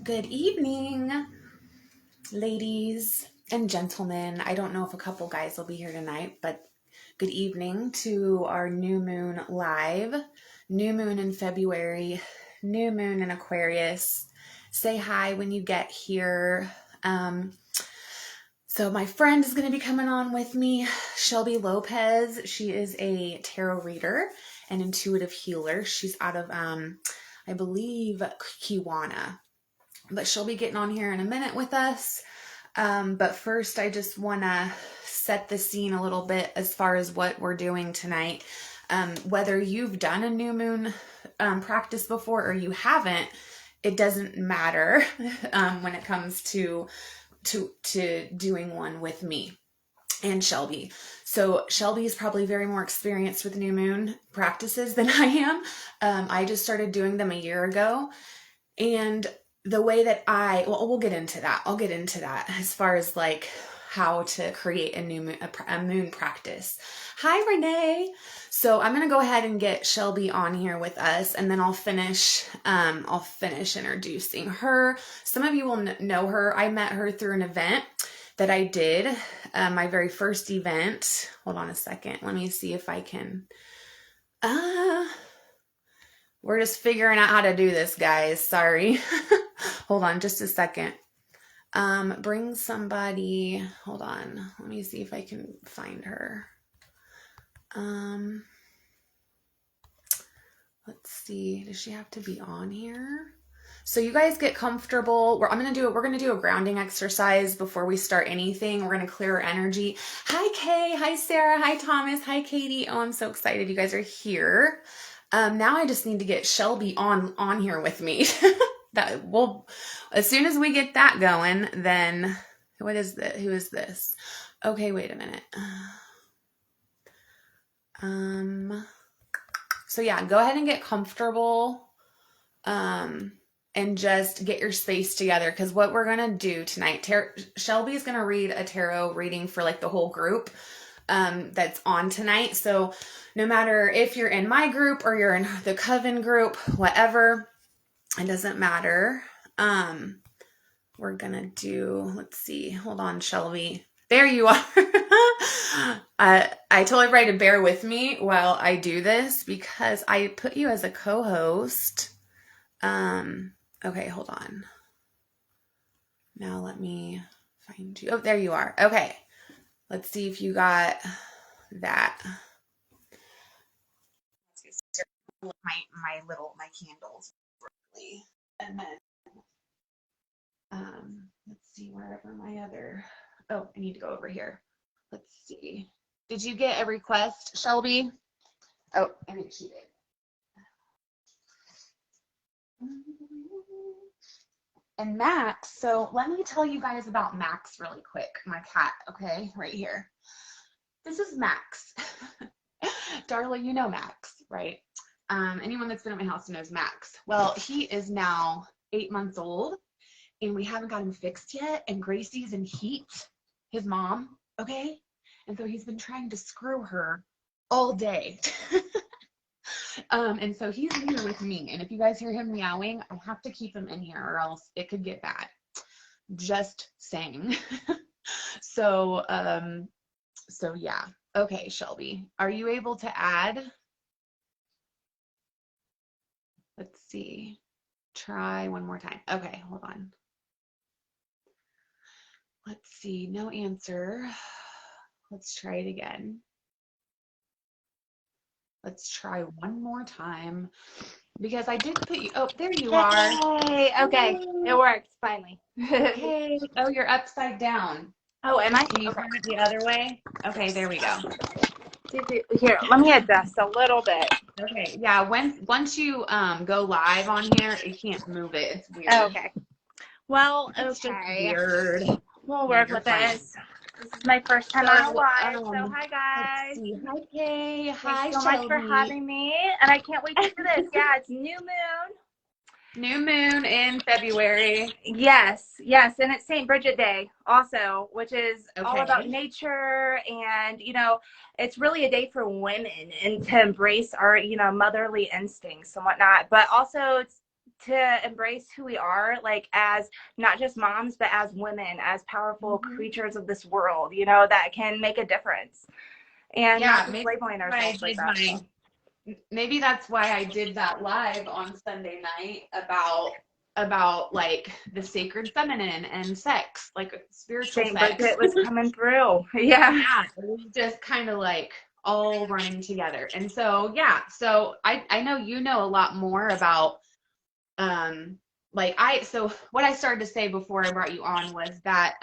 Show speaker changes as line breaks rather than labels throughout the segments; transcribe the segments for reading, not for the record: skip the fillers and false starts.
Good evening, ladies and gentlemen. I don't know if a couple guys will be here tonight, but good evening to our new moon live. New moon in February, new moon in Aquarius. Say hi when you get here. So my friend is going to be coming on with me, Shelby Lopez. She is a tarot reader and intuitive healer. She's out of, I believe, Kiwana. But she'll be getting on here in a minute with us. But first, I just want to set the scene a little bit as far as what we're doing tonight. Whether you've done a new moon practice before or you haven't, it doesn't matter when it comes to doing one with me and Shelby. So Shelby is probably very more experienced with new moon practices than I am. I just started doing them a year ago, and the way that we'll get into that. I'll get into that as far as like how to create a moon practice. Hi, Renee. So I'm going to go ahead and get Shelby on here with us, and then I'll finish introducing her. Some of you will know her. I met her through an event that I did, my very first event. Hold on a second. Let me see if I can, we're just figuring out how to do this, guys. Sorry. Hold on just a second. Bring somebody. Hold on. Let me see if I can find her. Let's see. Does she have to be on here? So you guys get comfortable. We're going to do a grounding exercise before we start anything. We're going to clear our energy. Hi, Kay. Hi, Sarah. Hi, Thomas. Hi, Katie. Oh, I'm so excited you guys are here. Now I just need to get Shelby on here with me. As soon as we get that going, then who is this? Okay, wait a minute. So yeah, go ahead and get comfortable, and just get your space together. Cause what we're going to do tonight, Shelby's going to read a tarot reading for like the whole group, that's on tonight. So no matter if you're in my group or you're in the Coven group, whatever, it doesn't matter. We're gonna do, let's see, hold on, Shelby. There you are. I told everybody to bear with me while I do this because I put you as a co-host. Okay, hold on. Now let me find you. Oh, there you are. Okay. Let's see if you got that. My candles really. And then let's see wherever my other, I need to go over here. Let's see. Did you get a request, Shelby? Oh, I think she did. And Max, so let me tell you guys about Max really quick, my cat, okay, right here. This is Max. Darla, you know Max, right? Anyone that's been at my house knows Max. Well, he is now 8 months old, and we haven't got him fixed yet, and Gracie's in heat, his mom, okay? And so he's been trying to screw her all day. And so he's here with me, and if you guys hear him meowing, I have to keep him in here or else it could get bad. Just saying. So yeah. Okay, Shelby, are you able to add? Let's see. Try one more time. Okay, hold on. Let's see. No answer. Let's try it again. Let's try one more time because I did put you. Oh, there you are.
Hey, okay, it worked finally.
Hey. Oh, you're upside down.
Oh, am I?
Can you turn it the other way? Okay, there we go.
Here, let me adjust a little bit.
Okay, yeah. Once you go live on here, you can't move it. It's weird.
Okay. Well,
It's just
okay.
weird.
We'll work with this. This is my first time on live, so hi guys.
Let's see. Hi, Kay. Hi,
Thanks so much for having me, and I can't wait to do this. Yeah, it's new moon.
New moon in February.
Yes, and it's St. Bridget Day also, which is all about nature, and it's really a day for women and to embrace our motherly instincts and whatnot. But also it's to embrace who we are, like as not just moms, but as women, as powerful creatures of this world, you know, that can make a difference, and not just labeling ourselves like that.
Maybe that's why I did that live on Sunday night about like the sacred feminine and sex, like spiritual
Saint
sex.
Bridget was coming through. Yeah.
It was just kind of like all running together. And so yeah, so I know you know a lot more about so what I started to say before I brought you on was that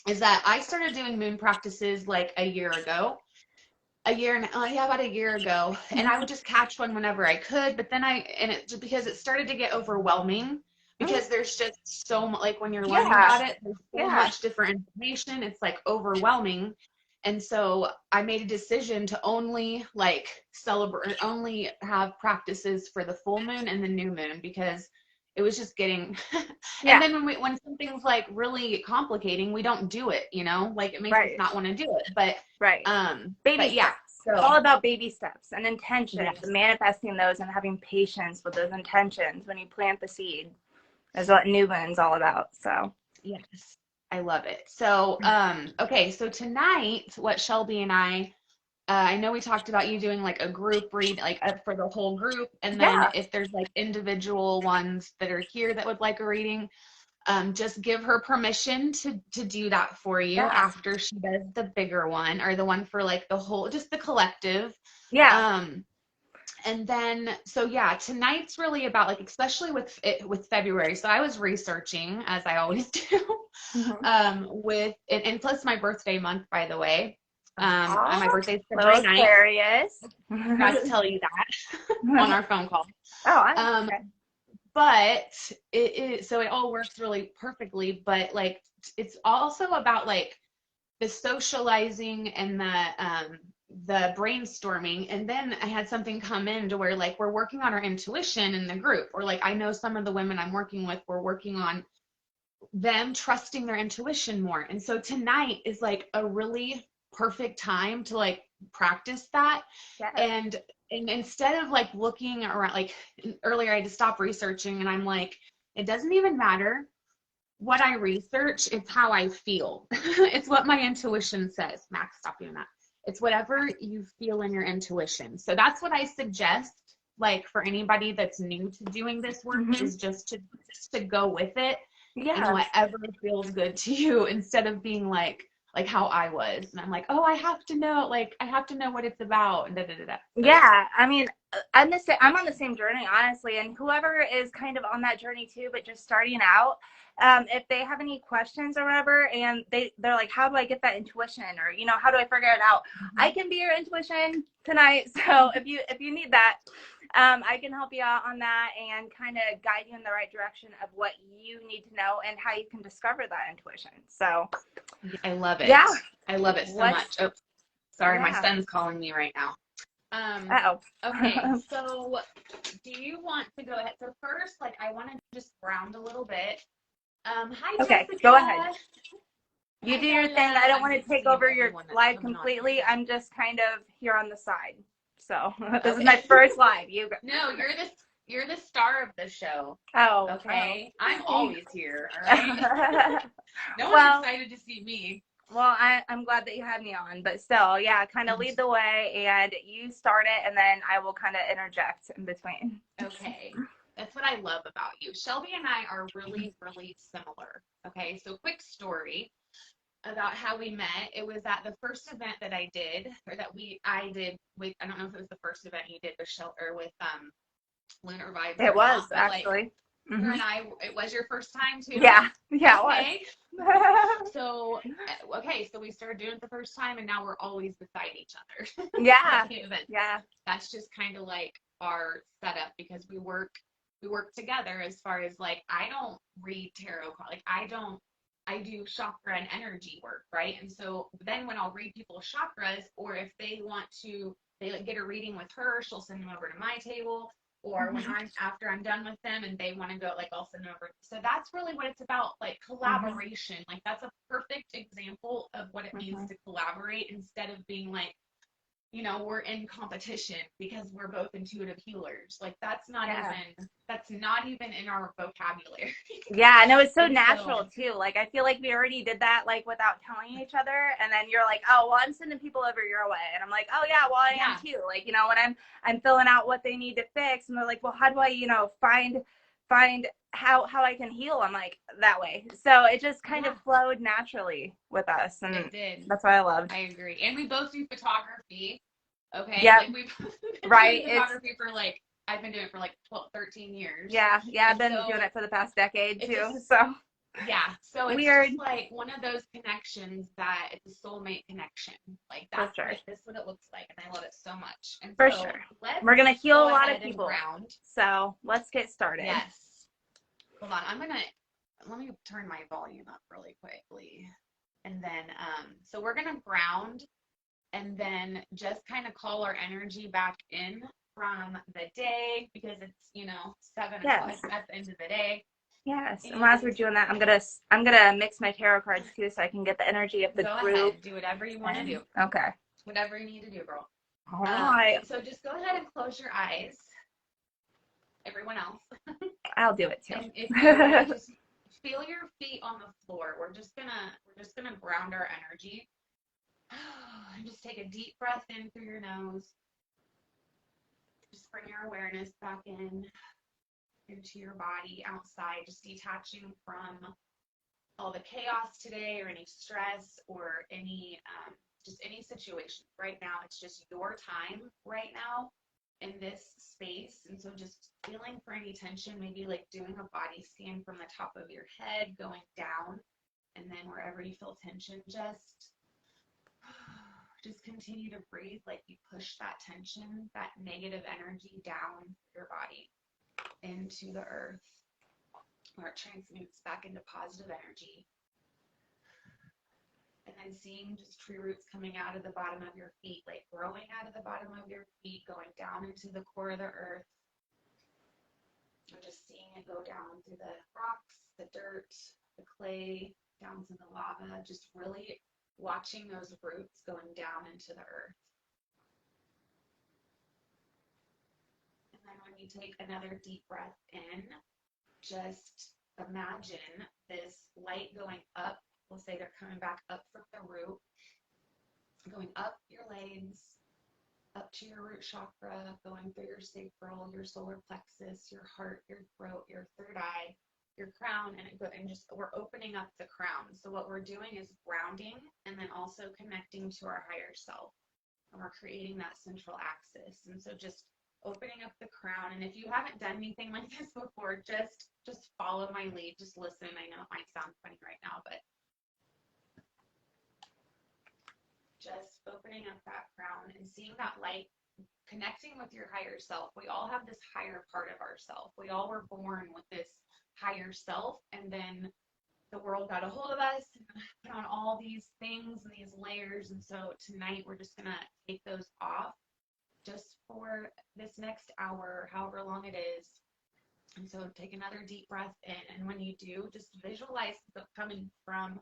is that I started doing moon practices like a year ago. About a year ago, and I would just catch one whenever I could, but then because it started to get overwhelming, because there's just so much, like when you're learning about it, there's so much different information, it's like overwhelming. And so I made a decision to only only have practices for the full moon and the new moon, because it was just getting and then when something's like really complicating, we don't do it, you know, like it makes us not want to do it, but
baby steps.
so
it's all about baby steps and intentions, and manifesting those and having patience with those intentions when you plant the seed is what new moon's all about. So
yes, I love it. So okay, so tonight what Shelby and I know we talked about you doing like a group read, like for the whole group. And then if there's like individual ones that are here that would like a reading, just give her permission to do that for you after she does the bigger one, or the one for like the whole, just the collective. And then, so yeah, tonight's really about like, especially with February. So I was researching, as I always do, and plus my birthday month, by the way. And my birthday's February 9th.
Aquarius.
Forgot to tell you that on our phone call.
Okay.
But so it all works really perfectly. But like, it's also about like the socializing and the brainstorming. And then I had something come in to where like we're working on our intuition in the group, or like I know some of the women I'm working with, we're working on them trusting their intuition more. And so tonight is like a really perfect time to like practice that. And instead of like looking around, like earlier I had to stop researching, and I'm like, it doesn't even matter what I research, it's how I feel. It's what my intuition says. Max, stop doing that. It's whatever you feel in your intuition. So that's what I suggest, like for anybody that's new to doing this work, is just to go with it. And whatever feels good to you, instead of being like how I was. And I'm like, oh, I have to know what it's about. And So,
I mean, I'm on the same journey, honestly. And whoever is kind of on that journey too, but just starting out, if they have any questions or whatever, and they're like, how do I get that intuition, or you know, how do I figure it out? I can be your intuition tonight. So if you need that, I can help you out on that and kind of guide you in the right direction of what you need to know and how you can discover that intuition. So
I love it. I love it so much. Oh, sorry, my son's calling me right now. Okay, so do you want to go ahead? So first, like, I want to just ground a little bit. Hi, Jessica.
Go ahead. You do your thing. I don't want to take over your live completely. I'm just kind of here on the side. So this is my first live.
No, you're the star of the show.
Oh,
okay. I'm always here. All right. No one's excited to see me.
Well, I'm glad that you had me on, but still, kind of lead the way, and you start it, and then I will kind of interject in between.
Okay. That's what I love about you. Shelby and I are really, really similar. Okay, so quick story about how we met. It was at the first event that I did, or that I did with, I don't know if it was the first event you did with with Lunar Vibes.
It was actually.
Like, her and I, it was your first time too?
Yeah,
okay. It was. So we started doing it the first time, and now we're always beside each other.
Yeah.
Yeah. That's just kind of like our setup, because we work together as far as like, I don't read tarot, like I do chakra and energy work, right? And so then when I'll read people's chakras, or if they like get a reading with her, she'll send them over to my table. Or when after I'm done with them and they want to go, like I'll send them over. So that's really what it's about, like collaboration. Like that's a perfect example of what it means to collaborate, instead of being like, we're in competition because we're both intuitive healers. Like
Yeah.
that's not even in our vocabulary.
Yeah, and it was so
And so,
natural too. Like I feel like we already did that like without telling each other. And then you're like, oh well, I'm sending people over your way. And I'm like, oh yeah, well I am
yeah,
too. Like, when I'm filling out what they need to fix and they're like, well, how do I, find how I can heal? I'm like, that way. So it just kind of
yeah,
flowed naturally with us. And
it did.
that's what I loved.
I agree. And we both do photography. Okay.
Yep.
Like we've been doing
Right. It's
photography for like, I've been doing it for like 12, 13 years.
yeah, yeah, I've
And
been doing
so
it for the past decade
it
too.
just,
So
yeah. So it's
weird.
just like one of those connections that it's a soulmate connection. Like
For
that's
sure.
what it looks like. And I love it so much. And
For
so
sure.
let's
We're gonna heal a
go
lot of
ahead and
people.
ground.
So let's get started.
Yes. Hold on. Let me turn my volume up really quickly. And then, so we're going to ground and then just kind of call our energy back in from the day because it's, 7 o'clock
Yes.
at the end of the day.
Yes. And as we're
And
doing that, I'm gonna mix my tarot cards too so I can get the energy of the
go
group.
ahead, do whatever you want to do,
Okay.
whatever you need to do, girl.
All right.
And so just go ahead and close your eyes, everyone else.
I'll do it
And if you
too.
would just feel your feet on the floor. We're just gonna ground our energy. And just take a deep breath in through your nose. Just bring your awareness back into your body outside, just detaching from all the chaos today or any stress or any just any situation. Right now, it's just your time right now in this space. And so just feeling for any tension, maybe like doing a body scan from the top of your head, going down, and then wherever you feel tension, just continue to breathe like you push that tension, that negative energy down your body into the earth where it transmutes back into positive energy. And then seeing just tree roots coming out of the bottom of your feet, like growing out of the bottom of your feet, going down into the core of the earth. And just seeing it go down through the rocks, the dirt, the clay, down to the lava, just really watching those roots going down into the earth. And then when you take another deep breath in, just imagine this light going up. We'll say they're coming back up from the root, going up your legs, up to your root chakra, going through your sacral, your solar plexus, your heart, your throat, your third eye, your crown, and just we're opening up the crown. So what we're doing is grounding and then also connecting to our higher self. And we're creating that central axis. And so just opening up the crown. And if you haven't done anything like this before, just follow my lead. Just listen. I know it might sound funny right now, but just opening up that crown and seeing that light, connecting with your higher self. We all have this higher part of ourself. We all were born with this higher self, and then the world got a hold of us and put on all these things and these layers. And so tonight we're just going to take those off just for this next hour, however long it is. And so take another deep breath in. And when you do, just visualize coming from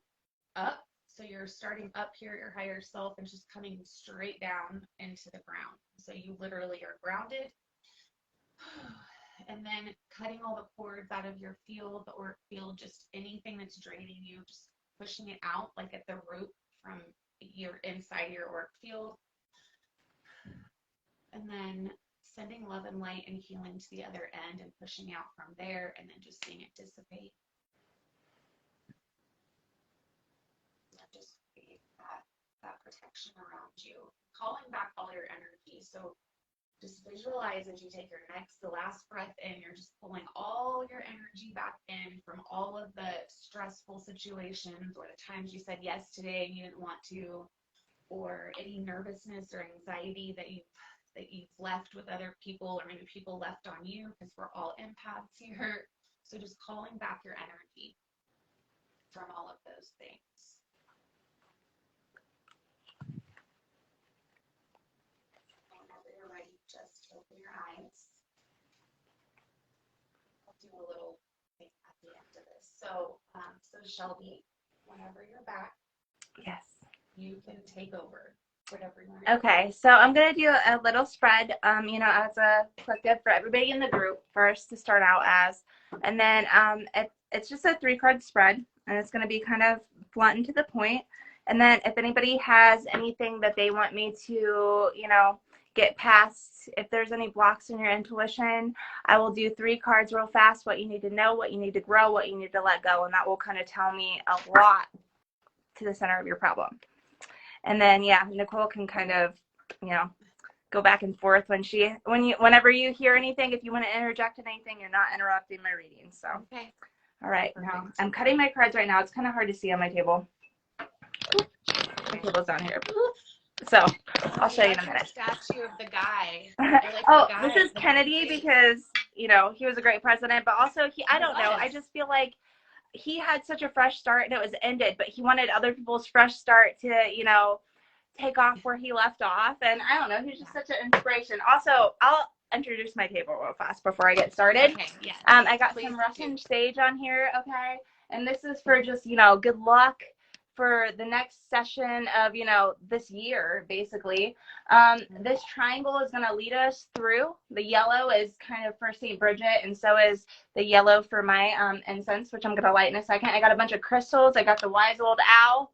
up. So you're starting up here at your higher self and just coming straight down into the ground. So you literally are grounded. And then cutting all the cords out of your field or just anything that's draining you, just pushing it out like at the root from your inside your work field. And then sending love and light and healing to the other end and pushing out from there and then just seeing it dissipate. And just create that protection around you. Calling back all your energy. So just visualize as you take the last breath in, you're just pulling all your energy back in from all of the stressful situations or the times you said yes today and you didn't want to, or any nervousness or anxiety that you've left with other people, or maybe people left on you, because we're all empaths here. So just calling back your energy from all of those things. Whenever you're ready, just open your eyes. I'll do a little thing at the end of this. So Shelby, whenever you're back,
Yes.
you can take over. whatever you want.
Okay, so I'm gonna do a little spread, as a collective for everybody in the group first to start out as, and then it's just a 3-card spread, and it's gonna be kind of blunt and to the point. And then if anybody has anything that they want me to, get past, if there's any blocks in your intuition, I will do 3 cards real fast, what you need to know, what you need to grow, what you need to let go, and that will kind of tell me a lot to the center of your problem. And then, yeah, Nicole can kind of, go back and forth whenever you hear anything. If you want to interject in anything, you're not interrupting my reading. So,
okay.
All right. Now I'm cutting my cards right now. It's kind of hard to see on my table. My table's down here. So I'll show you in a minute.
Statue of the guy.
This is Kennedy because, he was a great president, but also I don't know. I just feel like he had such a fresh start and it was ended, but he wanted other people's fresh start to, take off where he left off. And I don't know, he's just such an inspiration. Also, I'll introduce my table real fast before I get started.
Okay, yes.
I got some Russian sage on here, okay? And this is for just, good luck for the next session of, this year, basically. This triangle is going to lead us through. The yellow is kind of for St. Bridget, and so is the yellow for my incense, which I'm going to light in a second. I got a bunch of crystals. I got the wise old owl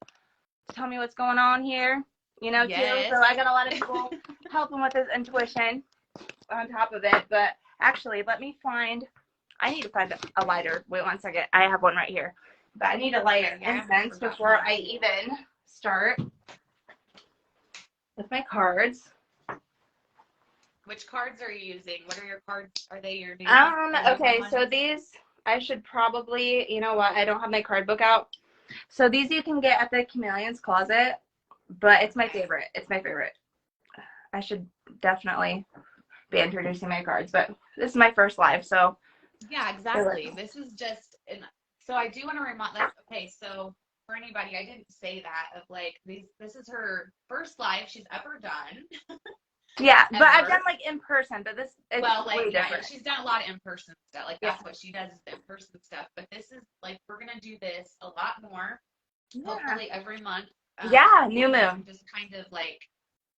to tell me what's going on here,
yes.
too. So I got a lot of people helping with his intuition on top of it. But actually, I need to find a lighter. Wait 1 second. I have one right here. But I need to light an incense before I even start with my cards.
Which cards are you using? What are your cards? Are they your new
Okay, so these I should probably, I don't have my card book out. So these you can get at the Chameleon's Closet, but it's my favorite. It's my favorite. I should definitely be introducing my cards, but this is my first live, so.
Yeah, exactly. This is just, so I do want to remind, okay, so for anybody, I didn't say that, of this is her first live she's ever done.
Yeah, but I've done in person, but this is way different.
She's done a lot of in-person stuff. That's what she does, is the in-person stuff. But this is we're gonna do this a lot more. Yeah. Hopefully every month.
New moon.
Just kind of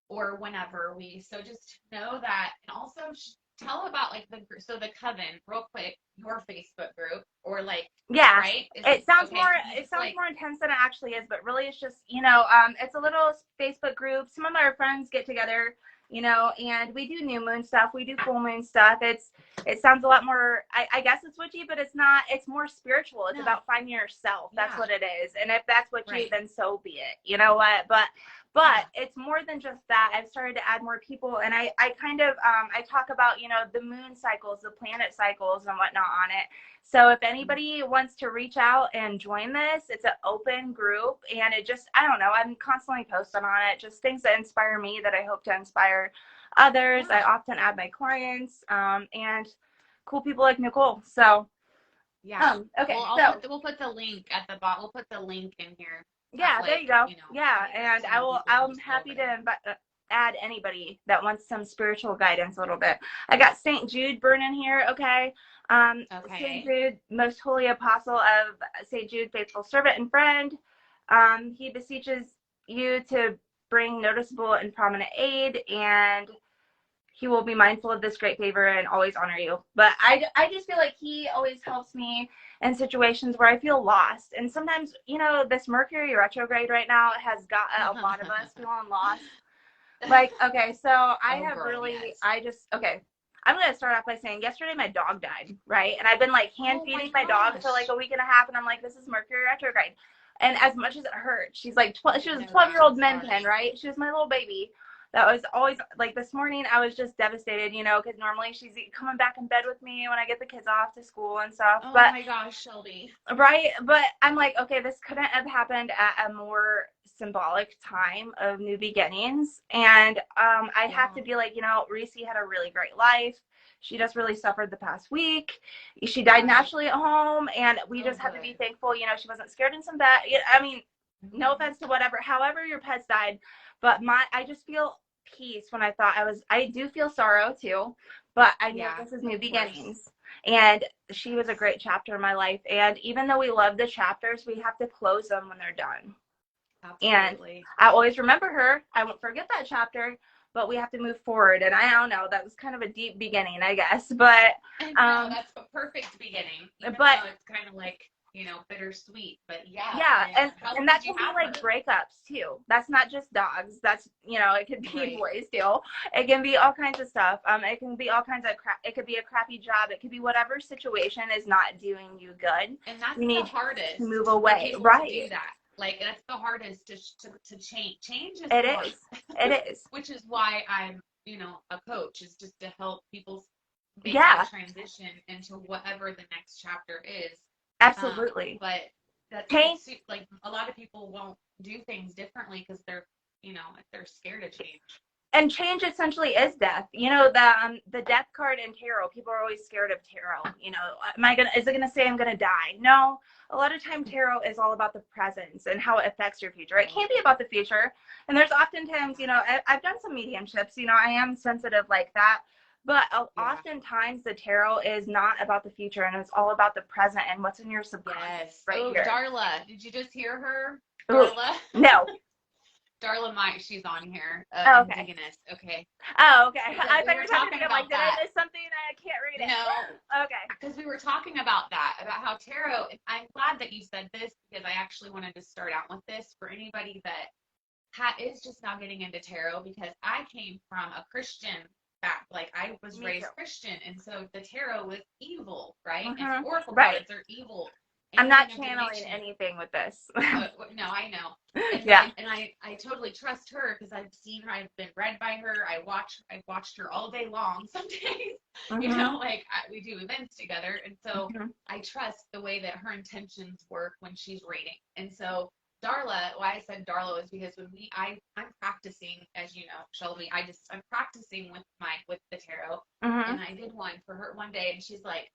or whenever so just know that, and also tell about the coven real quick, your Facebook group, or right?
It sounds more intense than it actually is, but really it's just it's a little Facebook group. Some of our friends get together, and we do new moon stuff, we do full moon stuff. It sounds a lot more, I guess it's witchy, but it's not. It's more spiritual. It's about finding yourself. That's what it is. And if that's witchy, then so be it. You know what? But it's more than just that. I've started to add more people, and I kind of I talk about the moon cycles, the planet cycles, and whatnot on it. So if anybody wants to reach out and join this, it's an open group, and it just, I don't know, I'm constantly posting on it, just things that inspire me that I hope to inspire others. I often add my clients and cool people like Nicole. So okay,
well, we'll put the link at the bottom. We'll put the link in here.
Yeah, there you go. And I'm happy to add anybody that wants some spiritual guidance a little bit. I got St. Jude burning here, okay? St. Jude, most holy apostle of St. Jude, faithful servant and friend. He beseeches you to bring noticeable and prominent aid, and he will be mindful of this great favor and always honor you. But I just feel like he always helps me in situations where I feel lost. And sometimes, this Mercury retrograde right now has got a lot of us feeling lost. Okay, so I'm going to start off by saying yesterday my dog died, right? And I've been hand feeding my dog for a week and a half, and I'm this is Mercury retrograde. And as much as it hurt, she's she was a 12-year-old min pin, right? She was my little baby. That was always this morning I was just devastated, because normally she's coming back in bed with me when I get the kids off to school and stuff.
Oh my gosh, Shelby.
Right. But I'm okay, this couldn't have happened at a more symbolic time of new beginnings. And I have to be Reese had a really great life. She just really suffered the past week. She died naturally at home, and we just have to be thankful, she wasn't scared in some bed. I mean, no offense to however your pets died, but I just feel peace when I do feel sorrow too, but I know this is new beginnings. And she was a great chapter in my life. And even though we love the chapters, we have to close them when they're done.
Absolutely.
And I always remember her. I won't forget that chapter, but we have to move forward. And I don't know, that was kind of a deep beginning, I guess. But
no, that's a perfect beginning. Even
but
though it's kind of like, you know, bittersweet. But yeah.
yeah, and that can be like
her?
breakups too. That's not just dogs. That's, you know, it could be
Right.
boys too. It can be all kinds of stuff. It can be all kinds of crap. It could be a crappy job. It could be whatever situation is not doing you good.
And that's
you need
the hardest
to move away.
For people
Right.
to do that. Like, that's the hardest to change. Change is
It
hard.
is. It is.
Which is why I'm, you know, a coach, is just to help people make
Yeah.
that transition into whatever the next chapter is.
Absolutely.
But that's
change.
Like, a lot of people won't do things differently because they're, you know, they're scared of change.
And change essentially is death. You know, the death card in tarot, people are always scared of tarot. You know, is it gonna say I'm gonna die? No. A lot of time tarot is all about the presence and how it affects your future. It can be about the future. And there's oftentimes, you know, I've done some mediumships, you know, I am sensitive like that. But oftentimes the tarot is not about the future, and it's all about the present and what's in your subconscious.
Yes. Right here. Darla, did you just hear her?
Darla? No.
Darla she's on here.
Okay.
Indigenous. Okay.
Oh, okay. I thought you were
talking
about like, did I miss something? I can't read it.
No.
Okay.
Because we were talking about that, about how tarot, I'm glad that you said this, because I actually wanted to start out with this for anybody that is just now getting into tarot, because I came from a Christian back, like I was raised Christian, and so the tarot was evil, right?
Mm-hmm.
And oracle cards are evil.
I'm not channeling anything with this.
No, I know. And
yeah.
I totally trust her, because I've seen her. I've been read by her. I've watched her all day long. Some days,
mm-hmm.
You know, like we do events together, and so I trust the way that her intentions work when she's reading. And so Darla, why I said Darla is because when I'm practicing, as you know, Shelby. I'm practicing with the tarot, and I did one for her one day, and she's like.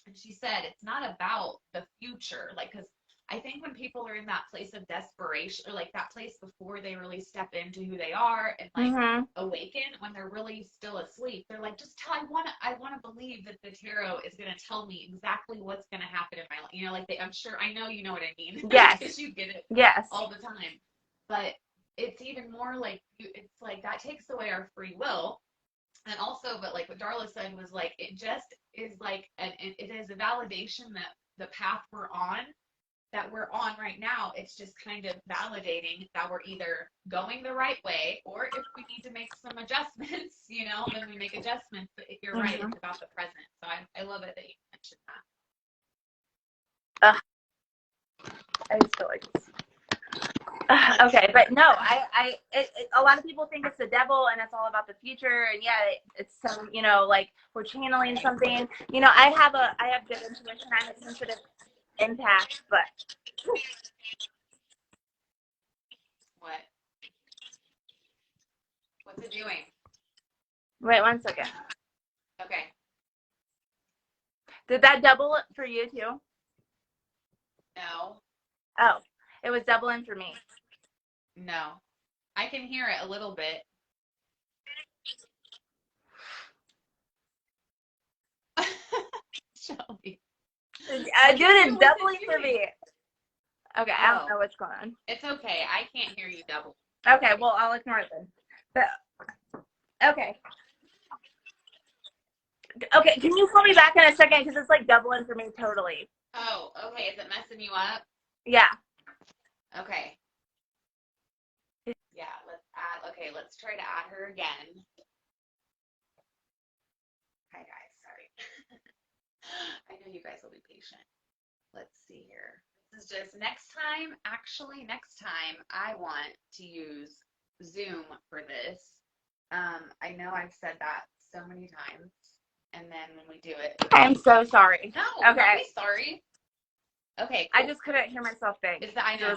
And she said, it's not about the future. Like, because I think when people are in that place of desperation, or like that place before they really step into who they are and like awaken, when they're really still asleep, they're like, I want to believe that the tarot is going to tell me exactly what's going to happen in my life. You know, like I'm sure, I know you know what I mean.
Yes.
Because you get it all the time. But it's even more like, it's like that takes away our free will. And also, but like what Darla said was like, it just is like, it is a validation that the path we're on right now, it's just kind of validating that we're either going the right way, or if we need to make some adjustments, you know, then we make adjustments. But you're right, it's about the present. So I love it that you mentioned that.
I just feel like this. Okay, but no, a lot of people think it's the devil and it's all about the future, and yeah, it's some, you know, like we're channeling something. You know, I have good intuition. I'm a sensitive empath, but
what's it doing?
Wait 1 second.
Okay.
Did that double it for you too?
No.
Oh, it was doubling for me.
No. I can hear it a little bit. Shelby.
Dude, it's doubling for me. Okay, I don't know what's going on.
It's okay. I can't hear you double.
Okay, well, I'll ignore it then. But, okay. Okay, can you call me back in a second? Because it's like doubling for me totally.
Oh, okay. Is it messing you up?
Yeah.
Okay. Yeah, let's try to add her again. Hi, guys. Sorry. I know you guys will be patient. Let's see here. This is just next time, I want to use Zoom for this. I know I've said that so many times, and then when we do it,
I'm so sorry.
No, okay. Don't be sorry. Okay, cool.
I just couldn't hear myself think.
I know.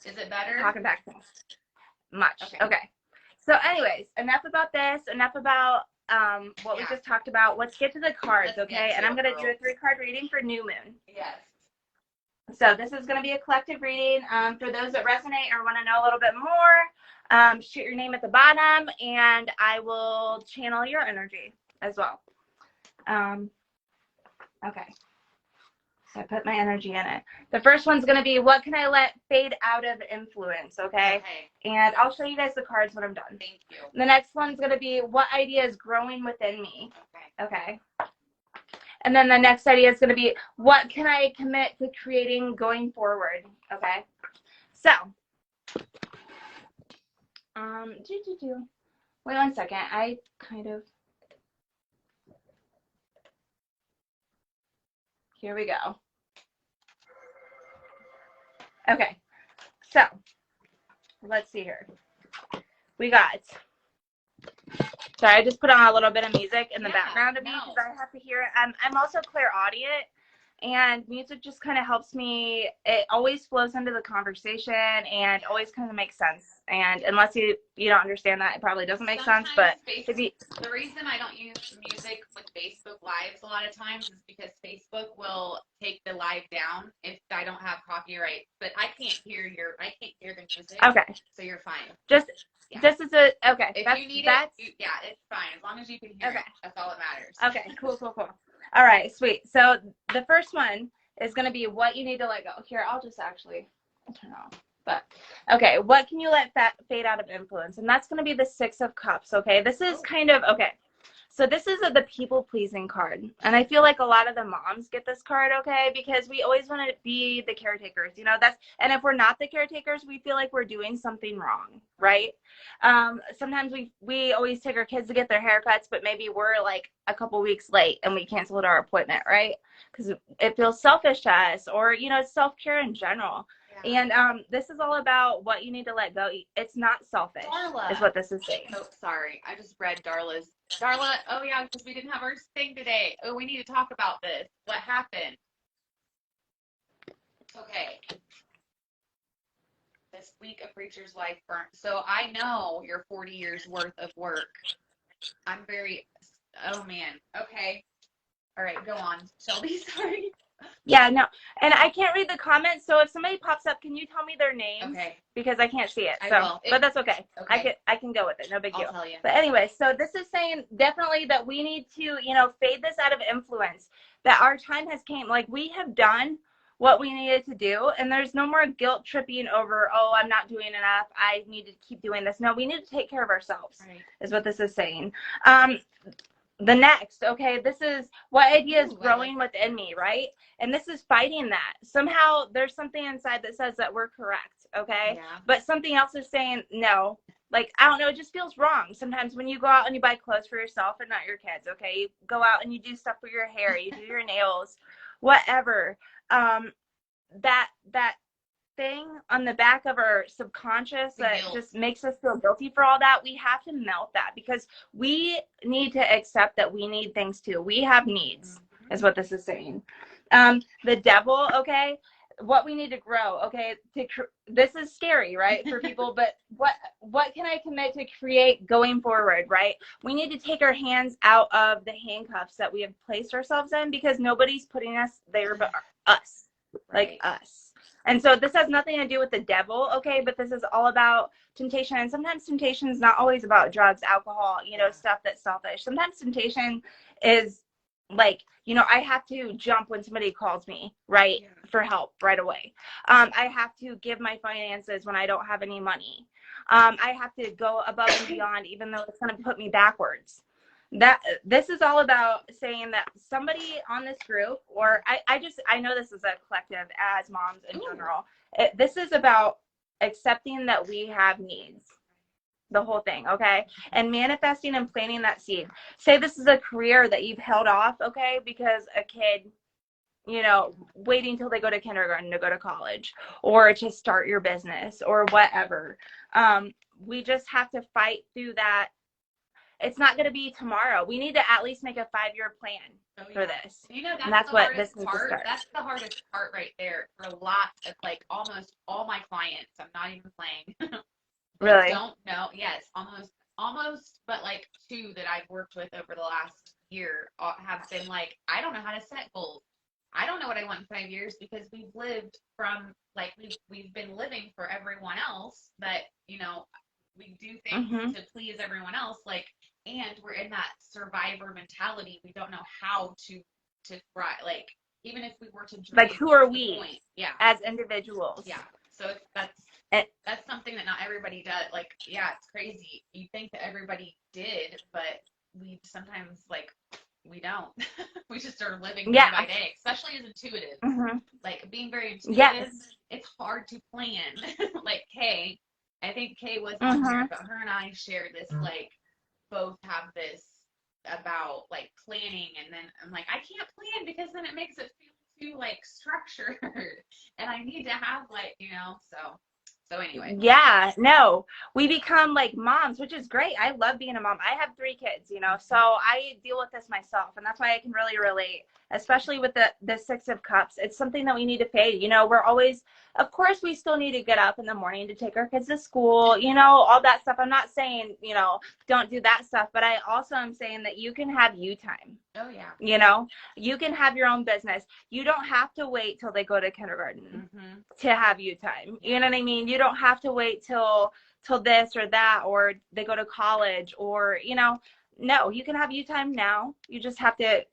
Is it better?
Talking back to me. Much. Okay. So anyways, enough about this. Enough about what we just talked about. Let's get to the cards, okay? And I'm going to do a 3-card reading for new moon.
Yes.
So this is going to be a collective reading. For those that resonate or want to know a little bit more, shoot your name at the bottom, and I will channel your energy as well. Okay. So I put my energy in it. The first one's going to be, what can I let fade out of influence, okay? And I'll show you guys the cards when I'm done.
Thank you.
The next one's going to be, what idea is growing within me? Okay. And then the next idea is going to be, what can I commit to creating going forward? Okay. So, wait 1 second. Here we go. Okay. So, let's see here. We got, sorry, I just put on a little bit of music in the background of me because I have to hear it. I'm also clairaudient, and music just kind of helps me. It always flows into the conversation and always kind of makes sense. And unless you don't understand that, it probably doesn't make sense. But
the reason I don't use music with Facebook Lives a lot of times is because Facebook will take the live down if I don't have copyright. But I can't hear the music.
Okay.
So you're fine.
Just as a, okay.
If you need it, it's fine. As long as you can hear it. That's all that matters.
Okay, cool. All right, sweet. So the first one is going to be what you need to let go. Here, I'll just actually turn it off. But, okay, what can you let fade out of influence? And that's going to be the 6 of Cups, okay? This is kind of, okay. So this is the people-pleasing card. And I feel like a lot of the moms get this card, okay? Because we always want to be the caretakers, and if we're not the caretakers, we feel like we're doing something wrong, right? Sometimes we always take our kids to get their haircuts, but maybe we're like a couple weeks late and we canceled our appointment, right? Because it feels selfish to us, or, it's self-care in general. And this is all about what you need to let go. It's not selfish, is what this is saying.
Oh, sorry. I just read Darla, oh yeah, because we didn't have our thing today. Oh, we need to talk about this. What happened? Okay. This week a preacher's life burnt. So I know your 40 years worth of work. Oh man. Okay. All right, go on. Shelby, sorry.
Yeah, no. And I can't read the comments, so if somebody pops up, can you tell me their names?
Okay.
Because I can't see it.
I will.
But that's okay.
Okay.
I can go with it. No big deal.
I'll tell you.
But anyway, so this is saying definitely that we need to, fade this out of influence. That our time has came. Like, we have done what we needed to do, and there's no more guilt tripping over, oh, I'm not doing enough, I need to keep doing this. No, we need to take care of ourselves, is what this is saying. The next, okay, this is what idea is growing within me, right? And this is fighting that. Somehow there's something inside that says that we're correct, okay?
Yeah.
But something else is saying no. Like, I don't know, it just feels wrong. Sometimes when you go out and you buy clothes for yourself and not your kids, okay? You go out and you do stuff for your hair, you do your nails, whatever. That thing on the back of our subconscious that just makes us feel guilty for all that, we have to melt that, because we need to accept that we need things too. We have needs, is what this is saying. The devil, okay, what we need to grow, okay, this is scary, right, for people, but what can I commit to create going forward, right? We need to take our hands out of the handcuffs that we have placed ourselves in, because nobody's putting us there but us, like us. And so this has nothing to do with the devil, okay? But this is all about temptation. And sometimes temptation is not always about drugs, alcohol, stuff that's selfish. Sometimes temptation is like, I have to jump when somebody calls me, right, for help right away. I have to give my finances when I don't have any money. I have to go above and beyond, even though it's going to put me backwards. This is all about saying that somebody on this group, or I know this is a collective as moms in general. This is about accepting that we have needs, the whole thing, okay? And manifesting and planting that seed. Say this is a career that you've held off, okay, because a kid, waiting till they go to kindergarten to go to college, or to start your business or whatever. We just have to fight through that. It's not going to be tomorrow. We need to at least make a 5-year plan for this. That's what this needs to start.
That's the hardest part right there for a lot of, like, almost all my clients. I'm not even playing.
Really?
Don't know. Yes, almost, but like 2 that I've worked with over the last year have been like, I don't know how to set goals. I don't know what I want in 5 years, because we've lived from, like, we've been living for everyone else, but we do things to please everyone else, like, and we're in that survivor mentality. We don't know how to thrive, like, even if we were to dream,
like, who are we as individuals?
Yeah. So that's something that not everybody does. Like, yeah, it's crazy. You think that everybody did, but we sometimes, like, we don't. We just are living day by day, especially as intuitive. Like, being very intuitive, it's hard to plan. Like, Kay, I think Kay was on here, but her and I shared this, like, both have this about, like, planning, and then I'm like, I can't plan because then it makes it feel too, like, structured, and I need to have, like, so anyway.
Yeah, no, we become like moms, which is great. I love being a mom. I have 3 kids, so I deal with this myself, and that's why I can really relate, especially with the 6 of Cups. It's something that we need to fade. We're always, of course, we still need to get up in the morning to take our kids to school, all that stuff. I'm not saying, don't do that stuff, but I also am saying that you can have you time.
Oh, yeah.
You can have your own business. You don't have to wait till they go to kindergarten to have you time. You know what I mean? You don't have to wait till this or that, or they go to college, or, no, you can have you time now. You just have to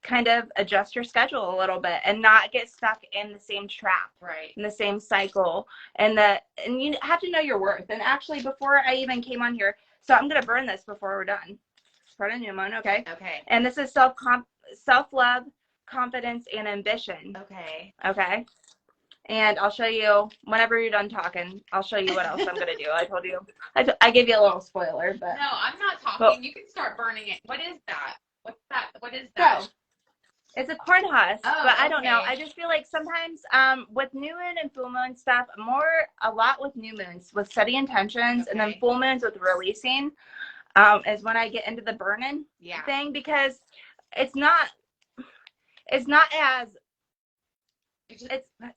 kind of adjust your schedule a little bit and not get stuck in the same trap,
right?
In the same cycle, and you have to know your worth. And actually, before I even came on here, so I'm going to burn this before we're done. Start a new one, okay?
Okay.
And this is self-love, confidence, and ambition. Okay. And I'll show you whenever you're done talking. I'll show you what else I'm gonna do. I told you. I gave you a little spoiler, but
no, I'm not talking. You can start burning it. What is that? What's that? What is that?
So, it's a corn husk, but I don't know. I just feel like sometimes with new moon and full moon stuff, a lot with new moons, with setting intentions, and then full moons with releasing, is when I get into the burning thing, because it's not as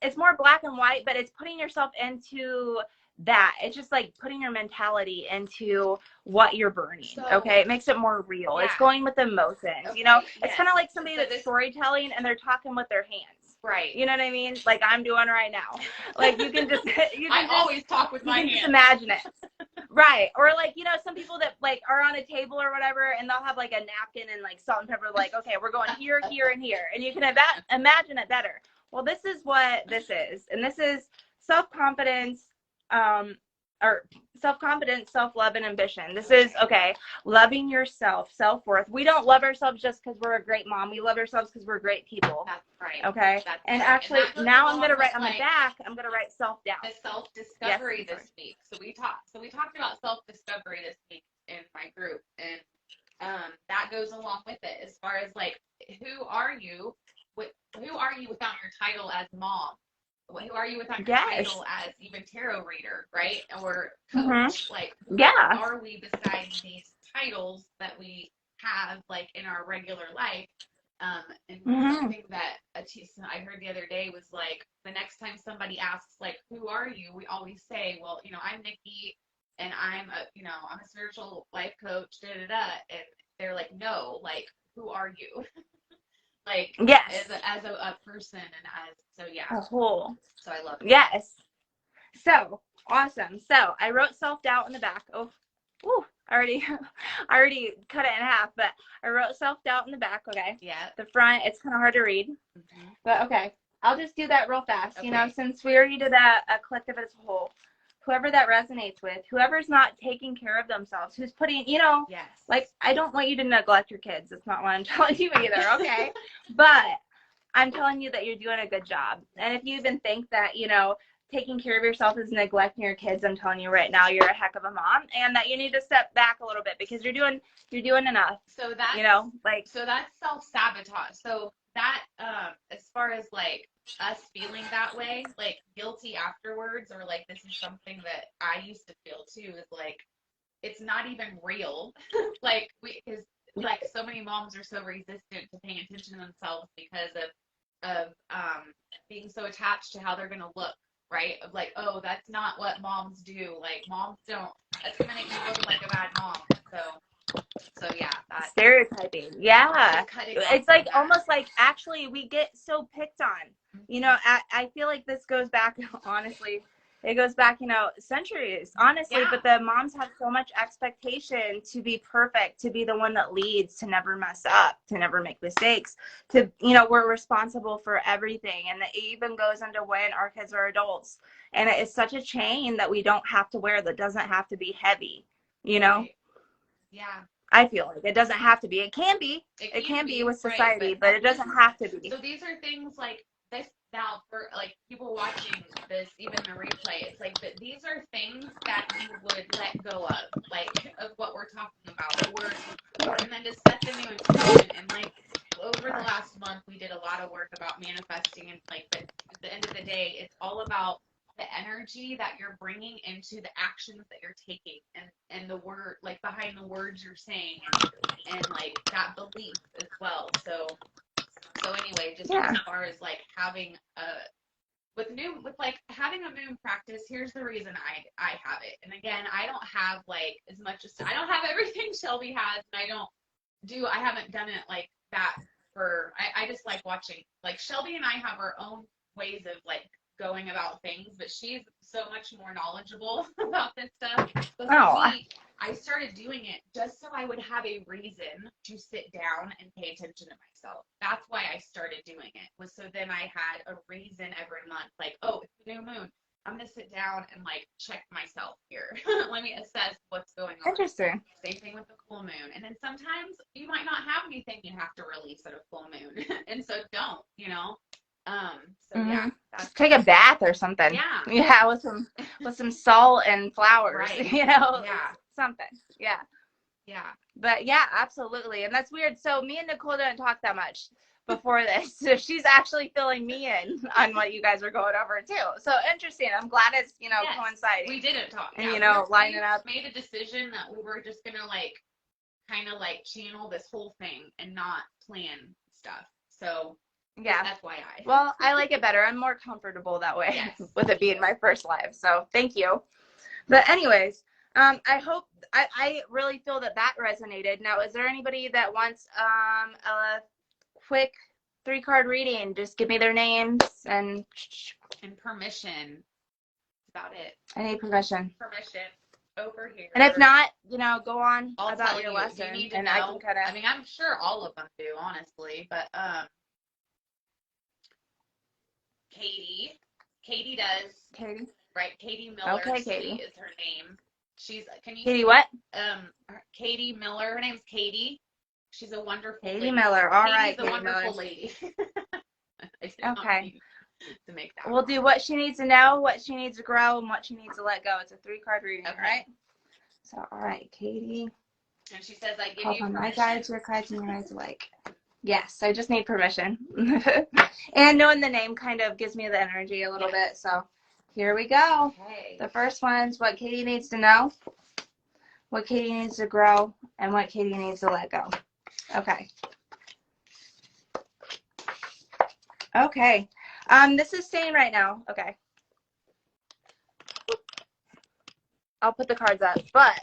it's more black and white, but it's putting yourself into that. It's just like putting your mentality into what you're burning. Okay, it makes it more real. It's going with emotions. It's kind of like somebody that's storytelling and they're talking with their hands.
Right.
You know what I mean? Like I'm doing right now. Like you can just
always talk with my hands.
Just imagine it. Right. Or like, some people that like are on a table or whatever, and they'll have like a napkin and like salt and pepper, like, okay, we're going here, here, and here. And you can imagine it better. Well, this is what this is. And this is self-confidence, self-love, and ambition. This is, loving yourself, self-worth. We don't love ourselves just because we're a great mom. We love ourselves because we're great people.
That's right.
Okay.
And
actually, now I'm going to write on the back, I'm going to write self-doubt.
The self-discovery this week. So we talked about self-discovery this week in my group. And that goes along with it as far as like, who are you without your title as mom? Who are you without your title as even tarot reader, right? Or coach? Like, what are we besides these titles that we have, like, in our regular life? And something that I heard the other day was like, the next time somebody asks, like, who are you? We always say, well, I'm Nikki, and I'm a spiritual life coach, and they're like, no, like, who are you? Like, as a person, and
a whole.
So I love it.
Yes. So awesome. So I wrote self-doubt in the back. I already cut it in half, but I wrote self-doubt in the back. Okay.
Yeah.
The front, it's kind of hard to read, but okay. I'll just do that real fast. Since we already did a collective as a whole. Whoever that resonates with, whoever's not taking care of themselves, who's putting, like, I don't want you to neglect your kids. That's not what I'm telling you either, okay? But I'm telling you that you're doing a good job. And if you even think that, taking care of yourself is neglecting your kids, I'm telling you right now, you're a heck of a mom, and that you need to step back a little bit because you're doing enough.
So that's, so that's self-sabotage. So that, as far as like us feeling that way, like guilty afterwards, or like this is something that I used to feel too, is like, it's not even real. Like because like so many moms are so resistant to paying attention to themselves because of being so attached to how they're gonna look, right? Of like, oh, that's not what moms do. Like moms don't. That's gonna make me look like a bad mom. So yeah, that
stereotyping. Yeah, it's like almost like actually we get so picked on. I feel like this goes back, honestly, It goes back, you know, centuries, honestly.
Yeah.
But the moms have so much expectation to be perfect, to be the one that leads, to never mess up, to never make mistakes, to, you know, we're responsible for everything. And it even goes into when our kids are adults. And it's such a chain that we don't have to wear, that doesn't have to be heavy, you know?
Right. Yeah.
I feel like it doesn't have to be. It can be. It can be with society,
right,
but it doesn't have to be.
So these are things like this now for like people watching this, even the replay. It's like that these are things that you would let go of what we're talking about, and then to set the new intention. And like over the last month, we did a lot of work about manifesting, and like at the end of the day, it's all about the energy that you're bringing into the actions that you're taking, and the word, like behind the words you're saying, and like that belief as well. So anyway, just as far as like having having a moon practice, here's the reason I have it. And again, I don't have like as much as I don't have everything Shelby has, and I haven't done it like that I just like watching. Like Shelby and I have our own ways of like going about things, but she's so much more knowledgeable about this stuff. But for me, I started doing it just so I would have a reason to sit down and pay attention to myself. That's why I started doing it, was so then I had a reason every month, like, oh, it's the new moon. I'm going to sit down and like check myself here. Let me assess what's going on.
Interesting.
Same thing with the full moon. And then sometimes you might not have anything you have to release at a full moon. And so don't, you know? So yeah,
take a bath or something.
Yeah,
with some salt and flowers.
Right.
You know,
Yeah,
something. Yeah. But yeah, absolutely. And that's weird. So me and Nicole didn't talk that much before this. So she's actually filling me in on what you guys are going over too. So interesting. I'm glad it's, you know, coinciding.
We didn't talk.
And you know, lining up.
Made a decision that we were just gonna like kind of like channel this whole thing and not plan stuff. So
yeah,
that's why
well, I like it better. I'm more comfortable that way with it being my first live. So thank you. But anyways, I hope I really feel that resonated. Now, is there anybody that wants a quick 3-card reading? Just give me their names and
permission. That's about it.
I need permission.
Over here.
And if not, you know, go on about your lesson.
You need to know. I can kind of. I mean, I'm sure all of them do, honestly, but Katie does.
Katie.
Right, Katie Miller.
Okay, Katie
is her name. She's. Can you?
Katie what?
Katie Miller. Her name's Katie. She's a wonderful.
Katie
lady.
Miller. All right,
Katie's a
Katie
wonderful
Miller.
lady.
Okay.
To make that.
We'll do what she needs to know, what she needs to grow, and what she needs to let go. It's a 3-card reading, okay. Right? So, all right, Katie.
And she says, I give
you permission. My guides, your guides, and your guides alike. Yes, I just need permission. And knowing the name kind of gives me the energy a little bit. So, here we go.
Okay.
The first one's what Katie needs to know, what Katie needs to grow, and what Katie needs to let go. Okay. Okay. This is saying right now, okay. I'll put the cards up, but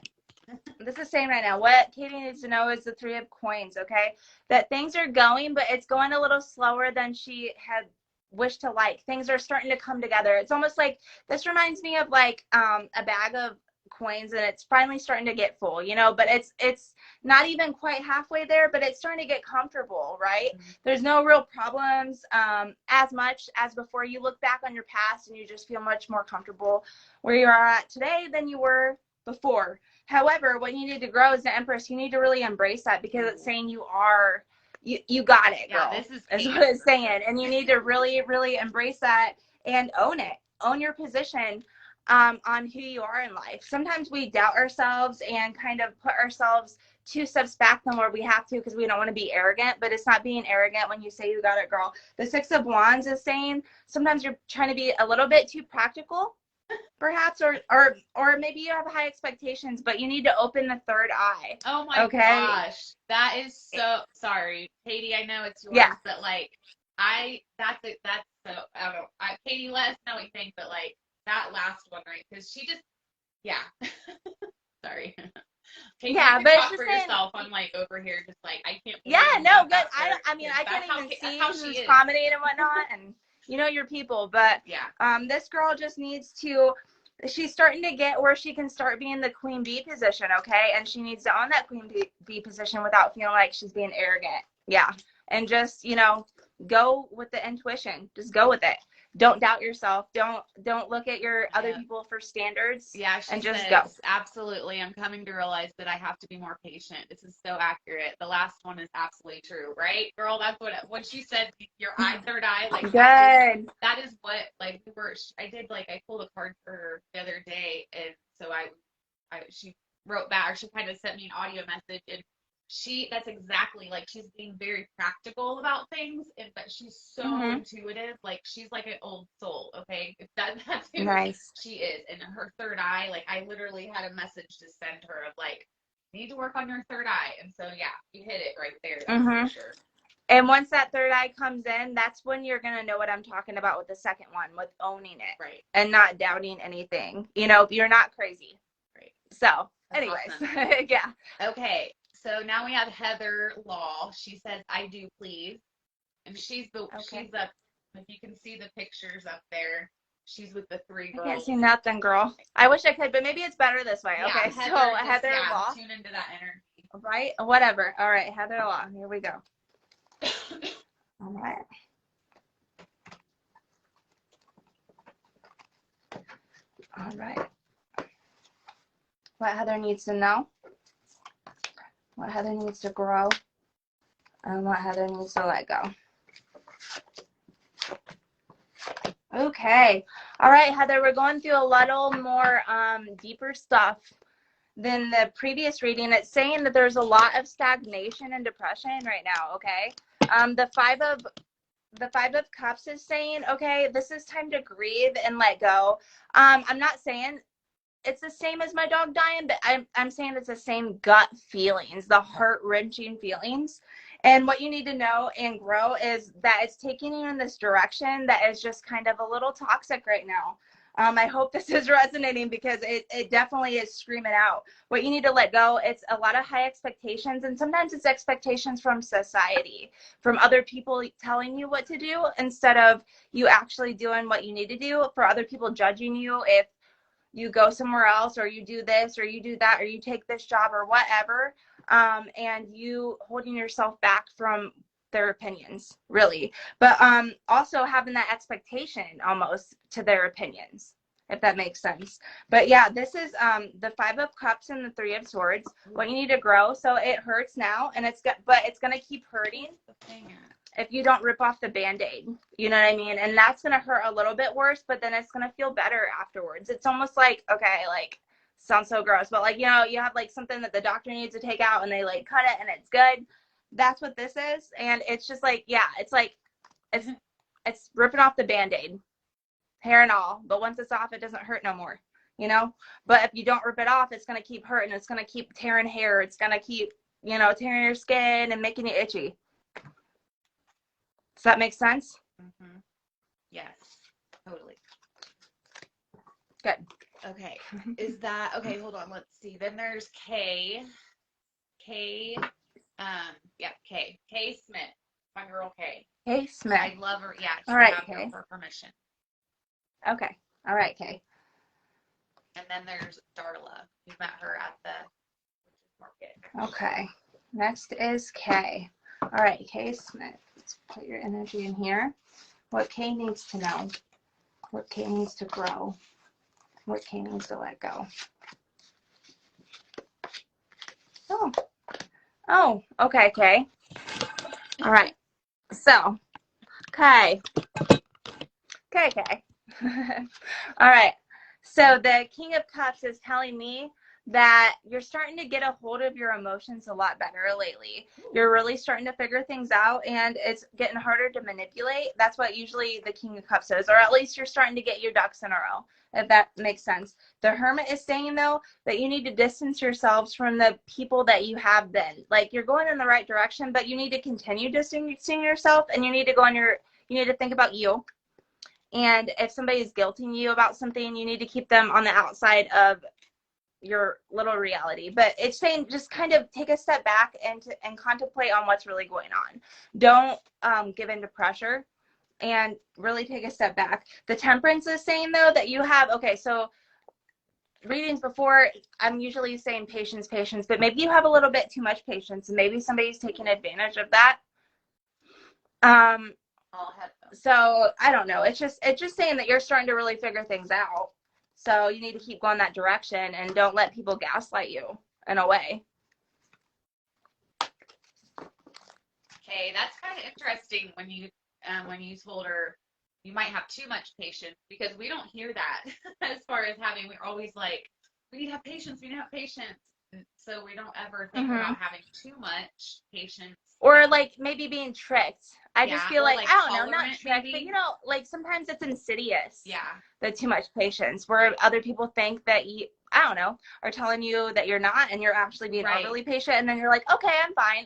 this is saying right now, what Katie needs to know is the 3 of coins, okay? That things are going, but it's going a little slower than she had wished to like. Things are starting to come together. It's almost like, this reminds me of like a bag of coins, and it's finally starting to get full, you know, but it's not even quite halfway there, but it's starting to get comfortable, right? Mm-hmm. There's no real problems as much as before. You look back on your past and you just feel much more comfortable where you are at today than you were before. However, what you need to grow as the Empress, you need to really embrace that, because it's saying you got it, girl.
Yeah, this is
what it's saying. And you need to really, really embrace that and own it. Own your position on who you are in life. Sometimes we doubt ourselves and kind of put ourselves 2 steps back than where we have to, because we don't want to be arrogant, but it's not being arrogant when you say you got it, girl. The 6 of Wands is saying sometimes you're trying to be a little bit too practical, perhaps, or maybe you have high expectations, but you need to open the 3rd eye.
Oh my gosh. That is so, sorry, Katie, I know it's yours, but like, that's so, I don't know, Katie, let us know what you think, but like, that last one, right? Because she just, sorry. Katie,
yeah,
you
but
talk
it's
for
just
yourself. I'm like over here, just like, I can't.
No, good. I mean, I can't even see who's commenting and whatnot, and you know your people, but this girl just needs to she's starting to get where she can start being the queen bee position, okay? And she needs to own that queen bee position without feeling like she's being arrogant. Yeah. And just, you know, go with the intuition. Just go with it. Don't doubt yourself. Don't look at your other people for standards.
Yeah, she
and just
says,
go.
absolutely. I'm coming to realize that I have to be more patient. This is so accurate. The last one is absolutely true, right, girl? That's what she said. Your eye, third eye, like
Good.
that is what, like, I pulled a card for her the other day, and so she wrote back, or she kind of sent me an audio message, and that's exactly, like, she's being very practical about things, but she's so intuitive. Like, she's like an old soul, okay? That's who
Nice.
she is. And her third eye, like, I literally had a message to send her of, like, you need to work on your third eye. And so, yeah, you hit it right there. That's for sure.
And once that third eye comes in, that's when you're going to know what I'm talking about with the second one, with owning it.
Right.
And not doubting anything. You know, you're not crazy.
Right.
So, anyways. Awesome. Yeah.
Okay. So now we have Heather Law. She says, I do, please. And she's up, if you can see the pictures up there, she's with the 3 girls.
I can't see nothing, girl. I wish I could, but maybe it's better this way.
Yeah,
okay, Heather Law.
Tune into that energy.
Right? Whatever. All right, Heather Law. Here we go. All right. All right. What Heather needs to know, what Heather needs to grow, and what Heather needs to let go. Okay. All right, Heather, we're going through a little more deeper stuff than the previous reading. It's saying that there's a lot of stagnation and depression right now, okay? The five of Cups is saying, okay, this is time to grieve and let go. I'm not saying it's the same as my dog dying, but I'm saying it's the same gut feelings, the heart-wrenching feelings. And what you need to know and grow is that it's taking you in this direction that is just kind of a little toxic right now. I hope this is resonating because it definitely is screaming out. What you need to let go, it's a lot of high expectations, and sometimes it's expectations from society, from other people telling you what to do instead of you actually doing what you need to do, for other people judging you if you go somewhere else, or you do this, or you do that, or you take this job, or whatever, and you holding yourself back from their opinions, really. But also having that expectation almost to their opinions, if that makes sense. But yeah, this is the 5 of Cups and the 3 of Swords. What you need to grow. So it hurts now, and it's going to keep hurting if you don't rip off the Band-Aid. You know what I mean? And that's going to hurt a little bit worse, but then it's going to feel better afterwards. It's almost like, okay, like, sounds so gross, but like, you know, you have like something that the doctor needs to take out and they like cut it and it's good. That's what this is. And it's just like, yeah, it's like, it's ripping off the Band-Aid, hair and all. But once it's off, it doesn't hurt no more, you know? But if you don't rip it off, it's going to keep hurting. It's going to keep tearing hair. It's going to keep, you know, tearing your skin and making you itchy. Does that make sense?
Mm-hmm. Yes, totally.
Good.
Okay. Is that, okay, hold on. Let's see. Then there's Kay. Kay Smith. My girl Kay.
Kay Smith.
I love her. Yeah.
All right, Kay.
For permission.
Okay. All right, Kay.
And then there's Darla. We met her at the market.
Okay. Next is Kay. All right, Kay Smith. Let's put your energy in here. What Kay needs to know. What Kay needs to grow. What Kay needs to let go. Oh, okay, Kay. All right. So, Kay. Kay. All right. So the King of Cups is telling me that you're starting to get a hold of your emotions a lot better lately. You're really starting to figure things out, and it's getting harder to manipulate. That's what usually the King of Cups is, or at least you're starting to get your ducks in a row, if that makes sense. The Hermit is saying, though, that you need to distance yourselves from the people that you have been. Like, you're going in the right direction, but you need to continue distancing yourself, and you need to think about you. And if somebody's guilting you about something, you need to keep them on the outside of your little reality. But it's saying just kind of take a step back and contemplate on what's really going on. Don't give in to pressure, and really take a step back. The Temperance is saying, though, that you have, okay, so readings before, I'm usually saying patience, but maybe you have a little bit too much patience, and maybe somebody's taking advantage of that. So I don't know. It's just saying that you're starting to really figure things out. So you need to keep going that direction and don't let people gaslight you in a way.
Okay, that's kind of interesting when you told her you might have too much patience, because we don't hear that as far as having. We're always like, we need to have patience. We need to have patience. So we don't ever think about having too much patience.
Or like maybe being tricked. I just feel like, I don't know, not tricked,
maybe.
but like sometimes it's insidious.
Yeah.
The too much patience, where other people think that you, I don't know, are telling you that you're not, and you're actually being overly patient, and then you're like, okay, I'm fine.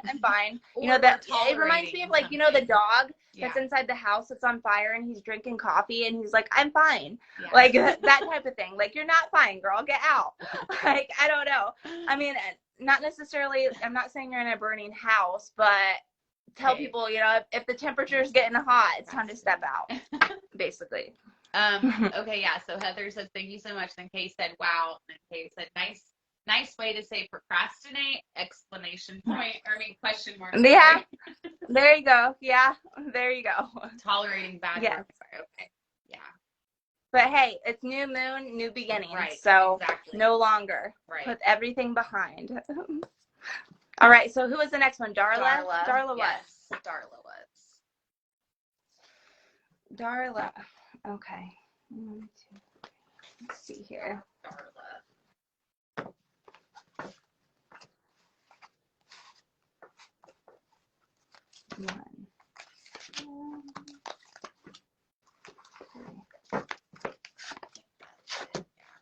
You know, that it reminds me of like, you know, the dog that's inside the house that's on fire, and he's drinking coffee, and he's like, I'm fine. Yeah. Like that type of thing. Like, you're not fine, girl, get out. Like, I don't know. I mean, not necessarily, I'm not saying you're in a burning house, but tell people, you know, if the temperature is getting hot, it's time to step out, basically.
Okay, yeah. So Heather says, thank you so much. Then Kay said, wow. And then Kay said, nice way to say procrastinate, exclamation point, or I mean, question mark.
Yeah. There you go. Yeah. There you go.
Tolerating bad work. Okay. Yeah.
But hey, it's new moon, new beginnings.
Right.
So
exactly.
No longer.
Right.
Put everything behind. All right. So who was the next one? Darla?
Darla
what?
Yes. Darla was.
Darla. Okay. Let's see here.
Darla.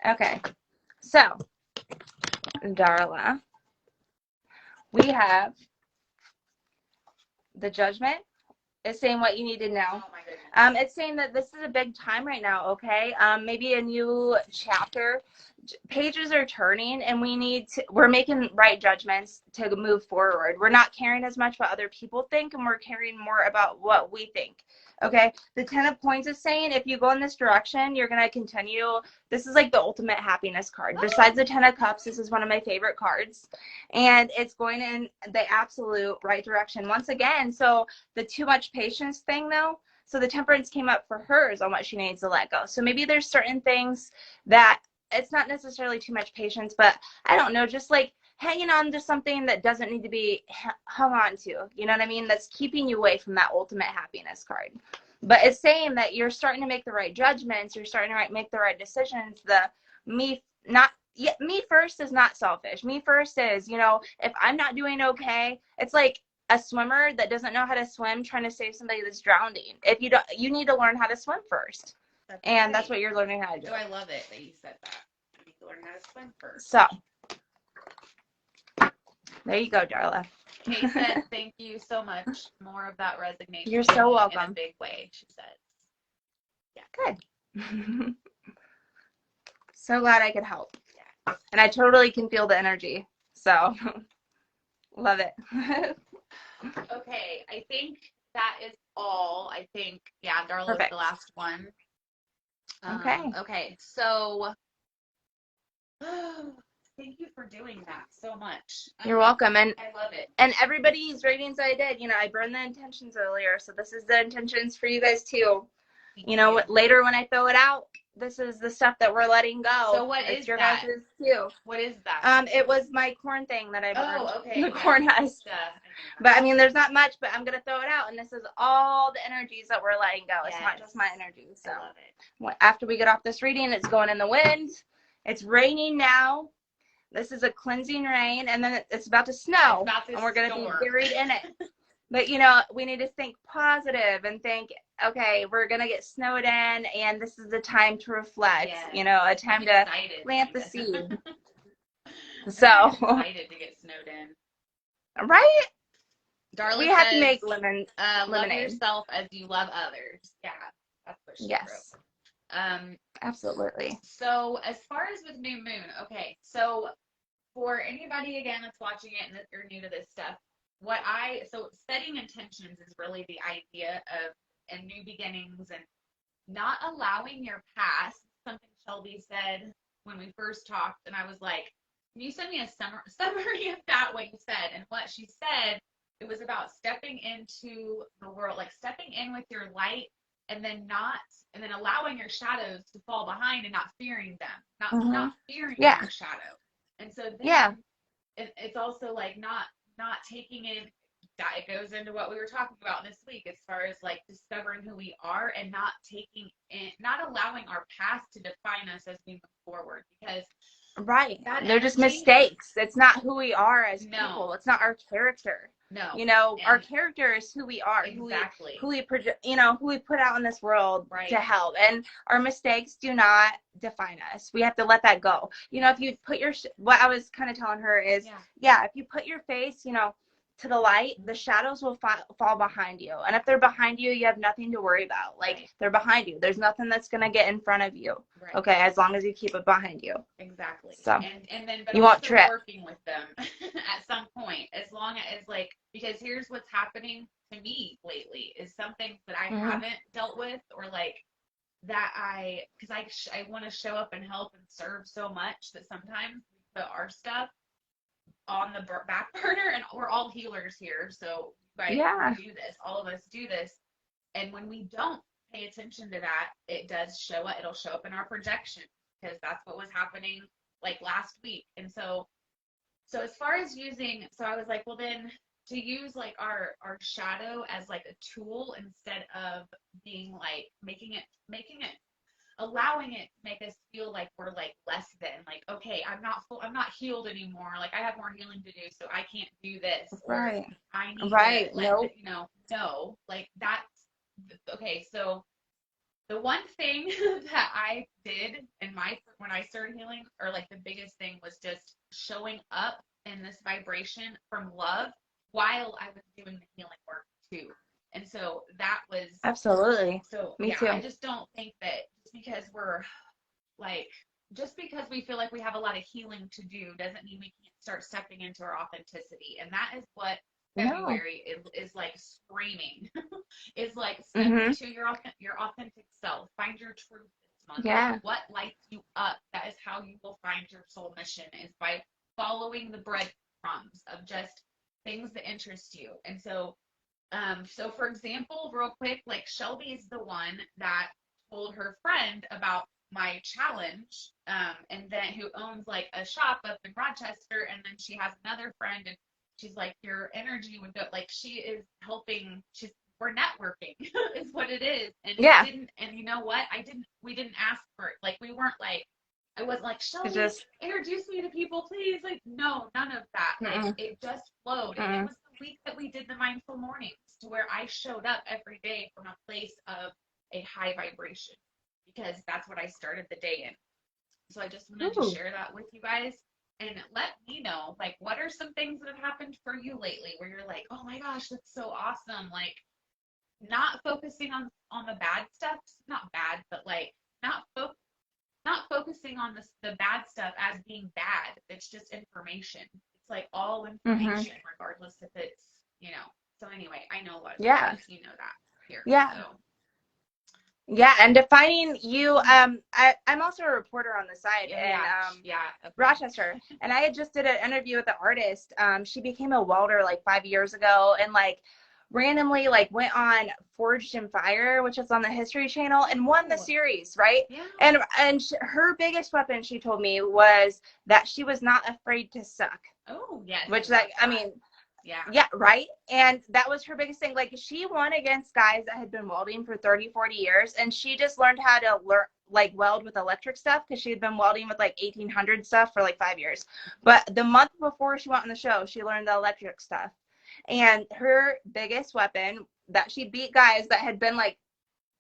Okay. So, Darla, we have the Judgment. It's saying what you need to know.
Oh my goodness.
It's saying that this is a big time right now, okay? Maybe a new chapter. Pages are turning, and we're making right judgments to move forward. We're not caring as much what other people think, and we're caring more about what we think, okay? The 10 of Coins is saying if you go in this direction, you're going to continue. This is like the ultimate happiness card. Besides the 10 of Cups, this is one of my favorite cards, and it's going in the absolute right direction once again. So the too much patience thing, though, so the Temperance came up for hers on what she needs to let go. So maybe there's certain things that it's not necessarily too much patience, but I don't know, just like hanging on to something that doesn't need to be hung on to, you know what I mean? That's keeping you away from that ultimate happiness card. But it's saying that you're starting to make the right judgments, you're starting to make the right decisions. Me first is not selfish. Me first is, you know, if I'm not doing okay, it's like a swimmer that doesn't know how to swim trying to save somebody that's drowning. If you don't, you need to learn how to swim first. That's what you're learning how to do.
Oh, I love it that you said that. You need to learn how to swim first.
So, there you go, Darla.
Kate said, thank you so much. More of that resignation.
You're so welcome.
In a big way, she said.
Yeah. Good. So glad I could help. Yeah. And I totally can feel the energy. So, love it.
Okay, I think that is all. I think, Darla was the last one. Okay, so thank you for doing that so much.
You're welcome. And
I love it.
And everybody's ratings I did, you know, I burned the intentions earlier. So this is the intentions for you guys too. You know, later when I throw it out, this is the stuff that we're letting go.
So what is your that? Guys'
too.
What is that?
It was my corn thing that I burned.
Oh, okay.
The corn husk. But I mean, there's not much, but I'm going to throw it out. And this is all the energies that we're letting go. Yes. It's not just my energy. So
I love it.
After we get off this reading, it's going in the wind. It's raining now. This is a cleansing rain, and then it's about to snow, and we're going to be buried in it. But, you know, we need to think positive and think, okay, we're going to get snowed in, and this is the time to reflect, you know, a time to plant the seed. So.
I'm excited to get snowed in.
Right?
Darla
we have to make lemonade.
Love yourself as you love others. Yeah, that's what she wrote.
Absolutely.
So as far as with new moon, okay, so for anybody again that's watching it and that you're new to this stuff, so setting intentions is really the idea of and new beginnings and not allowing your past, something Shelby said when we first talked, and I was like, can you send me a summary of that, what you said? And what she said, it was about stepping into the world, like stepping in with your light, and then allowing your shadows to fall behind and not fearing them, not fearing
Yeah.
your shadow. And so then
Yeah.
it's also like not taking in that. It goes into what we were talking about this week as far as like discovering who we are and not allowing our past to define us as we move forward, because
Right.
that
They're just
energy,
mistakes. It's not who we are as
no,
people. It's not our character.
no,
You know, our
and
character is who we are,
exactly,
who we project, you know, who we put out in this world
right,
to help. And our mistakes do not define us. We have to let that go. You know, if you put what I was kind of telling her is, if you put your face, you know, to the light, the shadows will fall behind you. And if they're behind you, you have nothing to worry about. Like,
right,
they're behind you. There's nothing that's going to get in front of you.
right.
Okay, as long as you keep it behind you.
Exactly.
So,
and then but
you won't
also
trip.
working with them at some point, as long as like, because here's what's happening to me lately is some things that I haven't dealt with, or like that because I want to show up and help and serve so much that sometimes we put our stuff on the back burner, and we're all healers here, so we do this, all of us do this, and when we don't pay attention to that, it'll show up in our projection, because that's what was happening like last week. And so as far as I was like, well, then to use like our shadow as like a tool instead of being like making it allowing it to make us feel like we're like less than, like, okay, I'm not healed anymore, like I have more healing to do, so I can't do this, or I need to no, like that's okay. So the one thing that I did when I started healing, or like the biggest thing, was just showing up in this vibration from love while I was doing the healing work too. And so that was
absolutely.
So
Me too.
I just don't think that just because we feel like we have a lot of healing to do doesn't mean we can't start stepping into our authenticity. And that is what February is like screaming. Is like step into your authentic self. Find your truth this month.
Yeah.
Like, what lights you up? That is how you will find your soul mission, is by following the breadcrumbs of just things that interest you. And so for example, real quick, like Shelby is the one that told her friend about my challenge, and then who owns like a shop up in Rochester, and then she has another friend, and she's like, your energy would go, like, she is helping, we're networking is what it is. And and you know what? We didn't ask for it. Like, we weren't like, I wasn't like, Shelby, introduce me to people, please. Like, no, none of that. Like, it just flowed. And it was the week that we did the mindful mornings, to where I showed up every day from a place of a high vibration, because that's what I started the day in. So I just wanted to share that with you guys, and let me know, like, what are some things that have happened for you lately where you're like, oh my gosh, that's so awesome. Like, not focusing on the bad stuff, not bad, but like not focusing on the bad stuff as being bad. It's just information. It's like all information, regardless if it's, So anyway, I know a lot of you guys, that here.
Yeah.
So.
Yeah, and defining you, I'm also a reporter on the side in Rochester, and I had just did an interview with an artist. She became a welder like 5 years ago, and like randomly like went on Forged in Fire, which is on the History Channel, and won the series, right? Yeah. And her biggest weapon, she told me, was that she was not afraid to suck.
Oh, yes.
Which, like, I mean, yeah, right? And that was her biggest thing. Like, she won against guys that had been welding for 30, 40 years, and she just learned how to weld with electric stuff, because she had been welding with like 1800 stuff for like 5 years. But the month before she went on the show, she learned the electric stuff. And her biggest weapon, that she beat guys that had been like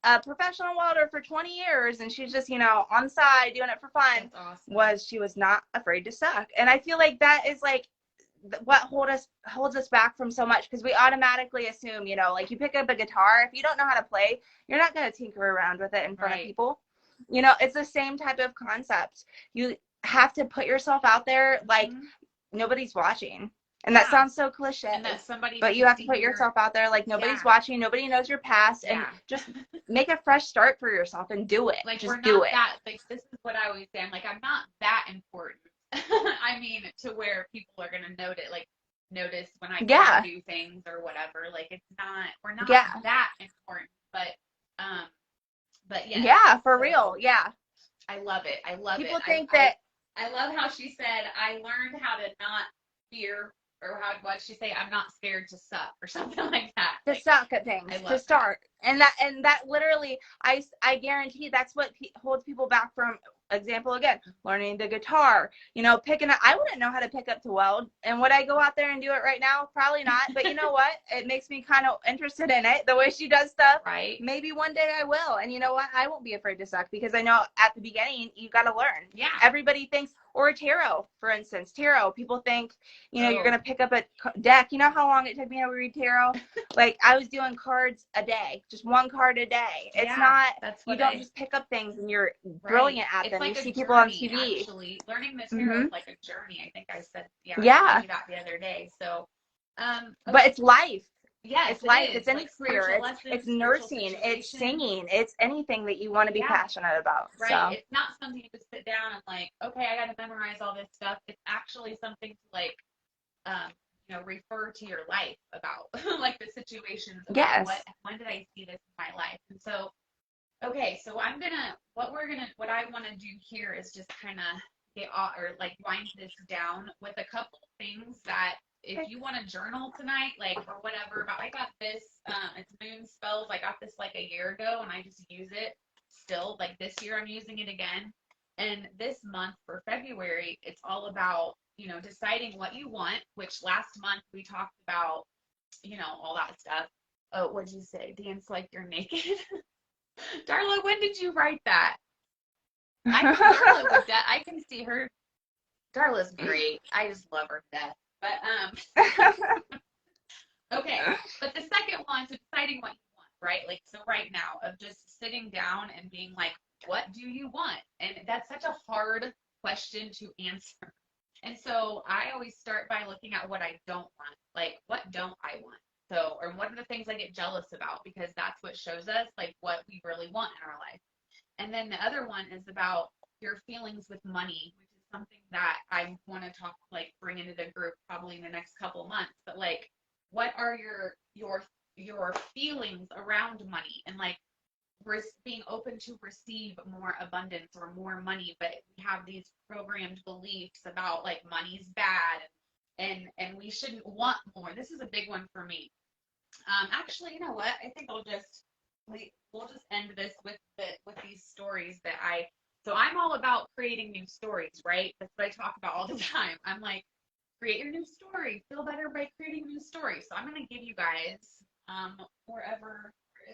a professional welder for 20 years, and she's just, on the side doing it for fun, was she was not afraid to suck. And I feel like that is like what holds us back from so much, because we automatically assume, like, you pick up a guitar, if you don't know how to play, you're not going to tinker around with it in front of people. It's the same type of concept. You have to put yourself out there, like, nobody's watching. And that
Yeah.
sounds so cliche,
And that somebody
but you
needs
have
to
to put
hear.
yourself out there. Like, nobody's
Yeah.
watching, nobody knows your past, and
Yeah.
just make a fresh start for yourself and do it.
Like,
Just
we're
do
not
it.
that, like, this is what I always say. I'm like, I'm not that important. I mean, to where people are gonna notice when I
Yeah.
do things or whatever. Like, it's not, we're not
Yeah.
that important. Um, but yes.
Yeah, for
So
real. Yeah.
I love it. I love
People
it.
think that,
I love how she said, I learned how to not fear, or how, what'd she say? I'm not scared to suck, or something like that.
to
Like,
suck at things,
I
to
love that.
start. And that literally, I guarantee that's what holds people back from, example again, learning the guitar, picking up. I wouldn't know how to pick up to weld. And would I go out there and do it right now? Probably not. But you know what? It makes me kind of interested in it, the way she does stuff.
Right.
Maybe one day I will. And you know what? I won't be afraid to suck, because I know at the beginning, you got to learn.
Yeah.
Everybody thinks, or tarot, for instance, people think, you're
Oh.
going to pick up a deck. You know how long it took me to read tarot? Like, I was doing cards a day, just one card a day. It's
Yeah,
not,
that's
you
what
don't just pick up things and you're brilliant at
It's
them.
like
You
a
see people on
journey,
TV.
actually. Learning the tarot is like a journey. I think I said, I
Yeah.
told you that the other day. So, okay.
But it's life.
Yes,
It's life.
is.
It's any
Like,
career.
spiritual lessons,
It's
spiritual
nursing. It's
situations.
singing. It's anything that you want to be
Yeah.
passionate about.
Right.
So.
It's not something you just sit down and like, okay, I got to memorize all this stuff. It's actually something to like, refer to your life about, like the situations.
Yes.
When did I see this in my life? And so, okay, so what I want to do here is just kind of wind this down with a couple things that, if you want to journal tonight, like, or whatever, but I got this, it's moon spells. I got this like a year ago, and I just use it still. Like, this year I'm using it again. And this month, for February, it's all about, deciding what you want, which last month we talked about, all that stuff. Oh, what'd you say? Dance like you're naked. Darla, when did you write that? I can see her. Darla's great. I just love her to death. But okay. But the second one, so deciding what you want, right? Like, so right now, of just sitting down and being like, what do you want? And that's such a hard question to answer. And so I always start by looking at what I don't want. Like, what don't I want? So, or what are the things I get jealous about? Because that's what shows us like what we really want in our life. And then the other one is about your feelings with money, which is something that I want to bring into the group probably in the next couple months. But like, what are your feelings around money, and like, being open to receive more abundance or more money, but we have these programmed beliefs about like money's bad, and we shouldn't want more. This is a big one for me. Actually, you know what? I think we'll just end this with these stories that so I'm all about creating new stories, right? That's what I talk about all the time. I'm like, create your new story, feel better by creating new stories. So I'm gonna give you guys where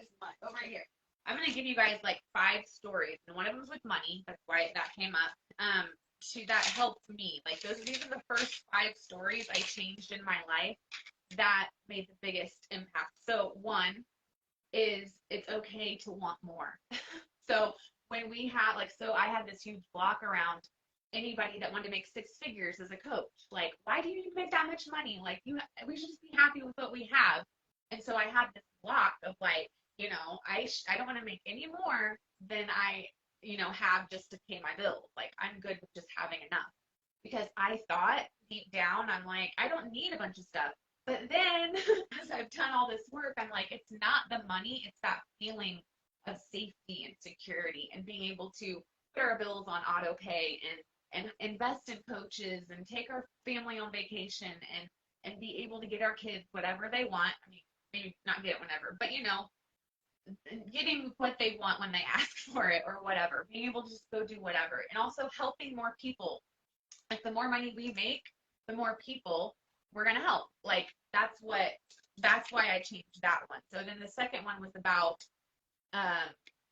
is my over here. I'm gonna give you guys like 5 stories, and one of them's with money. That's why that came up. That helped me. Like, these are the first 5 stories I changed in my life that made the biggest impact. So one is, it's okay to want more. So when we have I had this huge block around anybody that wanted to make 6 figures as a coach. Like, why do you need to make that much money? Like, we should just be happy with what we have. And so I had this block of like, I don't want to make any more than I, have just to pay my bills. Like, I'm good with just having enough. Because I thought deep down, I'm like, I don't need a bunch of stuff. But then as I've done all this work, I'm like, it's not the money, it's that feeling of safety and security, and being able to put our bills on auto pay, and invest in coaches, and take our family on vacation, and be able to get our kids whatever they want. I mean, maybe not get it whenever, but getting what they want when they ask for it, or whatever, being able to just go do whatever. And also helping more people. Like, the more money we make, the more people we're gonna help. Like, that's why I changed that one. So then the second one was about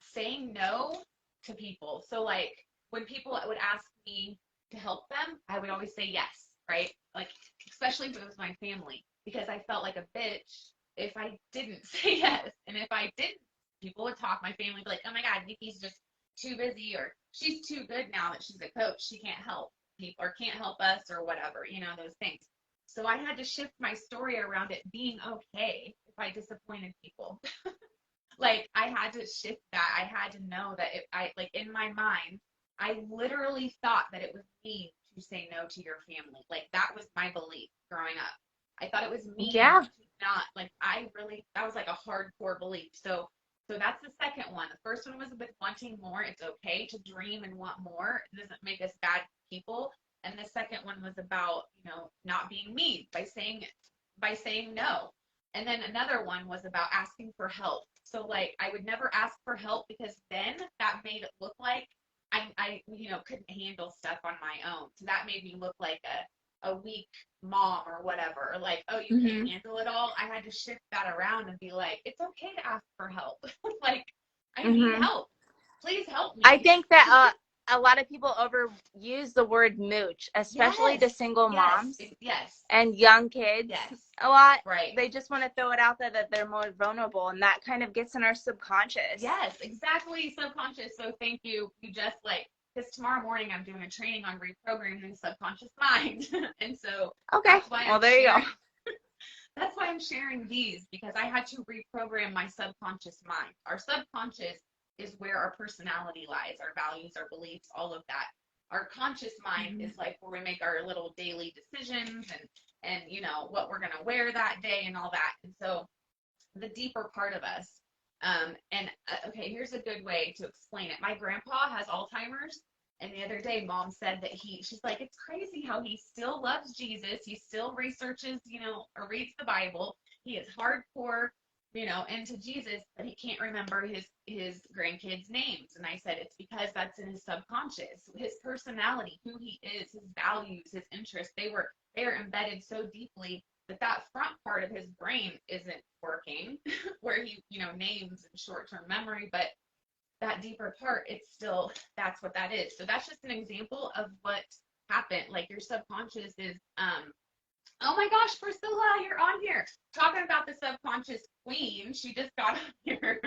saying no to people. So like, when people would ask me to help them, I would always say yes, right? Like, especially if it was my family, because I felt like a bitch if I didn't say yes. And if I didn't, people would talk. My family would be like, oh my God, Nikki's just too busy, or she's too good now that she's a coach. She can't help people, or can't help us, or whatever, those things. So I had to shift my story around it being okay if I disappointed people. Like I had to shift that. I had to know that I like in my mind, I literally thought that it was mean to say no to your family. Like that was my belief growing up. I thought it was mean
Yeah.
to not like I really that was like a hardcore belief. So that's the second one. The first one was with wanting more. It's okay to dream and want more. It doesn't make us bad people. And the second one was about, not being mean by saying no. And then another one was about asking for help. So like I would never ask for help because then that made it look like I couldn't handle stuff on my own. So that made me look like a weak mom or whatever. Or like, oh, you can't handle it all. I had to shift that around and be like, it's okay to ask for help. Like I need help. Please help me.
I think that a lot of people overuse the word mooch, especially to single moms
Yes.
and young kids.
Yes.
A lot.
Right.
They just want to throw it out there that they're more vulnerable, and that kind of gets in our subconscious.
Yes, exactly. Subconscious. So thank you. You just because tomorrow morning I'm doing a training on reprogramming the subconscious mind. And so
Okay. Well, there you go.
That's why I'm sharing these, because I had to reprogram my subconscious mind. Our subconscious is where our personality lies, our values, our beliefs, all of that. Our conscious mind is like where we make our little daily decisions and what we're going to wear that day and all that. And so the deeper part of us, okay, here's a good way to explain it. My grandpa has Alzheimer's. And the other day, mom said that she's like, it's crazy how he still loves Jesus. He still researches, or reads the Bible. He is hardcore, into Jesus, but he can't remember his grandkids' names. And I said, it's because that's in his subconscious. His personality, who he is, his values, his interests, they are embedded so deeply that front part of his brain isn't working, where he, names and short-term memory, but that deeper part, it's still, that's what that is. So that's just an example of what happened. Like your subconscious is, oh my gosh, Priscilla, you're on here talking about the subconscious queen. She just got on here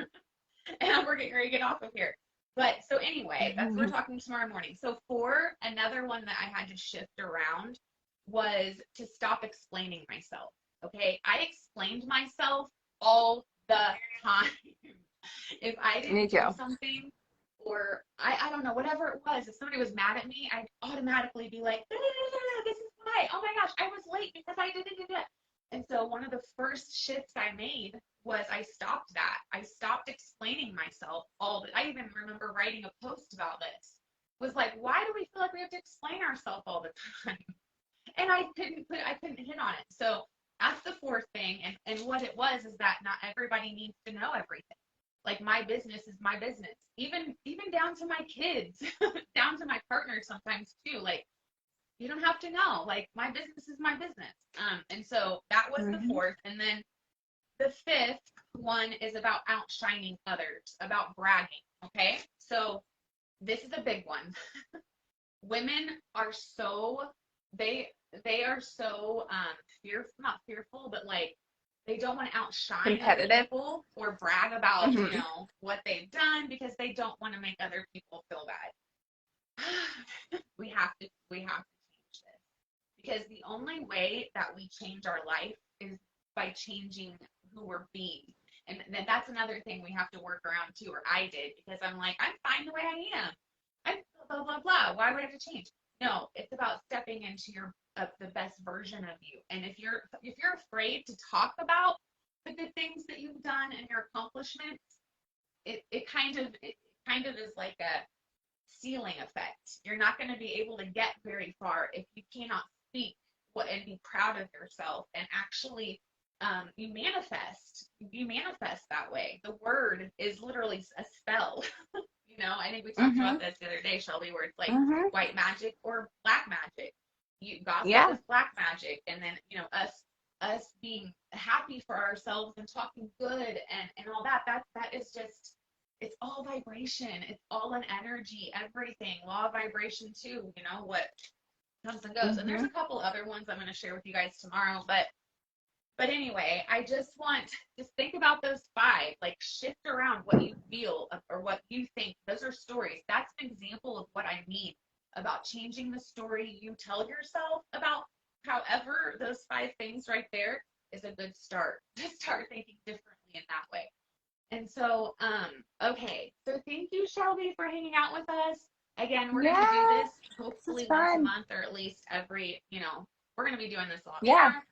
and we're getting ready to get off of here. But so anyway, that's what we're talking tomorrow morning. So another one that I had to shift around was to stop explaining myself. Okay. I explained myself all the time. If I didn't do something, or I don't know, whatever it was, if somebody was mad at me, I'd automatically be like, this is why. Oh my gosh, I was late because I didn't do that. And so one of the first shifts I made was I stopped that. I stopped explaining myself I even remember writing a post about this. Was like, why do we feel like we have to explain ourselves all the time? And I couldn't hit on it. So that's the fourth thing. And what it was is that not everybody needs to know everything. Like my business is my business, even down to my kids, down to my partner sometimes too. Like you don't have to know. Like my business is my business. And so that was the fourth. And then the fifth one is about outshining others, about bragging. Okay, so this is a big one. Women are so they are so not fearful, but like they don't want to outshine other people or brag about, what they've done because they don't want to make other people feel bad. We have to change this, because the only way that we change our life is by changing who we're being. And then that's another thing we have to work around too, or I did, because I'm like, I'm fine the way I am. I'm blah, blah, blah. Why would I have to change? No, it's about stepping into the best version of you. And if you're afraid to talk about the good things that you've done and your accomplishments, it kind of is like a ceiling effect. You're not going to be able to get very far if you cannot speak and be proud of yourself and actually you manifest that way. The word is literally a spell. I think we talked about this the other day, Shelby, where it's like white magic or black magic. Gossip is black magic, and then us being happy for ourselves and talking good and all that is just, it's all vibration. It's all an energy, everything. Law of vibration too, what comes and goes. And there's a couple other ones I'm going to share with you guys tomorrow, but anyway, I just think about those five, like shift around what you feel or what you think. Those are stories. That's an example of what I mean about changing the story you tell yourself about however, those 5 things right there is a good start to start thinking differently in that way. And so, okay. So thank you, Shelby, for hanging out with us. Again, we're going to do this hopefully once a month, or at least every, we're going to be doing this a lot more.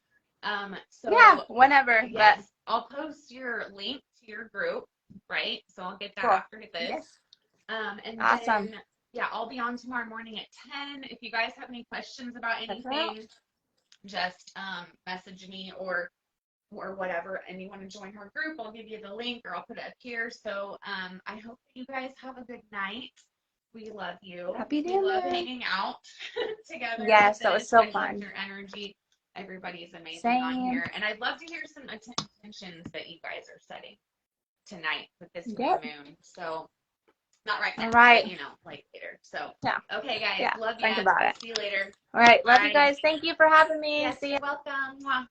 So
whenever.
yes,
But
I'll post your link to your group, right? So I'll get that
cool.
after this.
Yes.
And
Awesome.
then, yeah, I'll be on tomorrow morning at 10. If you guys have any questions about anything, just message me or whatever, and you want to join her group, I'll give you the link, or I'll put it up here. So I hope that you guys have a good night. We love you.
Happy
We love
dinner.
hanging out together.
Yes, that was so
I
fun.
loved your energy. Everybody is amazing
Same.
on here. And I'd love to hear some intentions that you guys are setting tonight with this new moon. So not right now,
all right.
but like later. So
yeah.
Okay, guys.
Yeah.
Love you.
Think about it.
See you later.
All right. Love
Bye.
you guys. Thank you for having me.
Yes,
See
you're
you.
welcome. Mwah.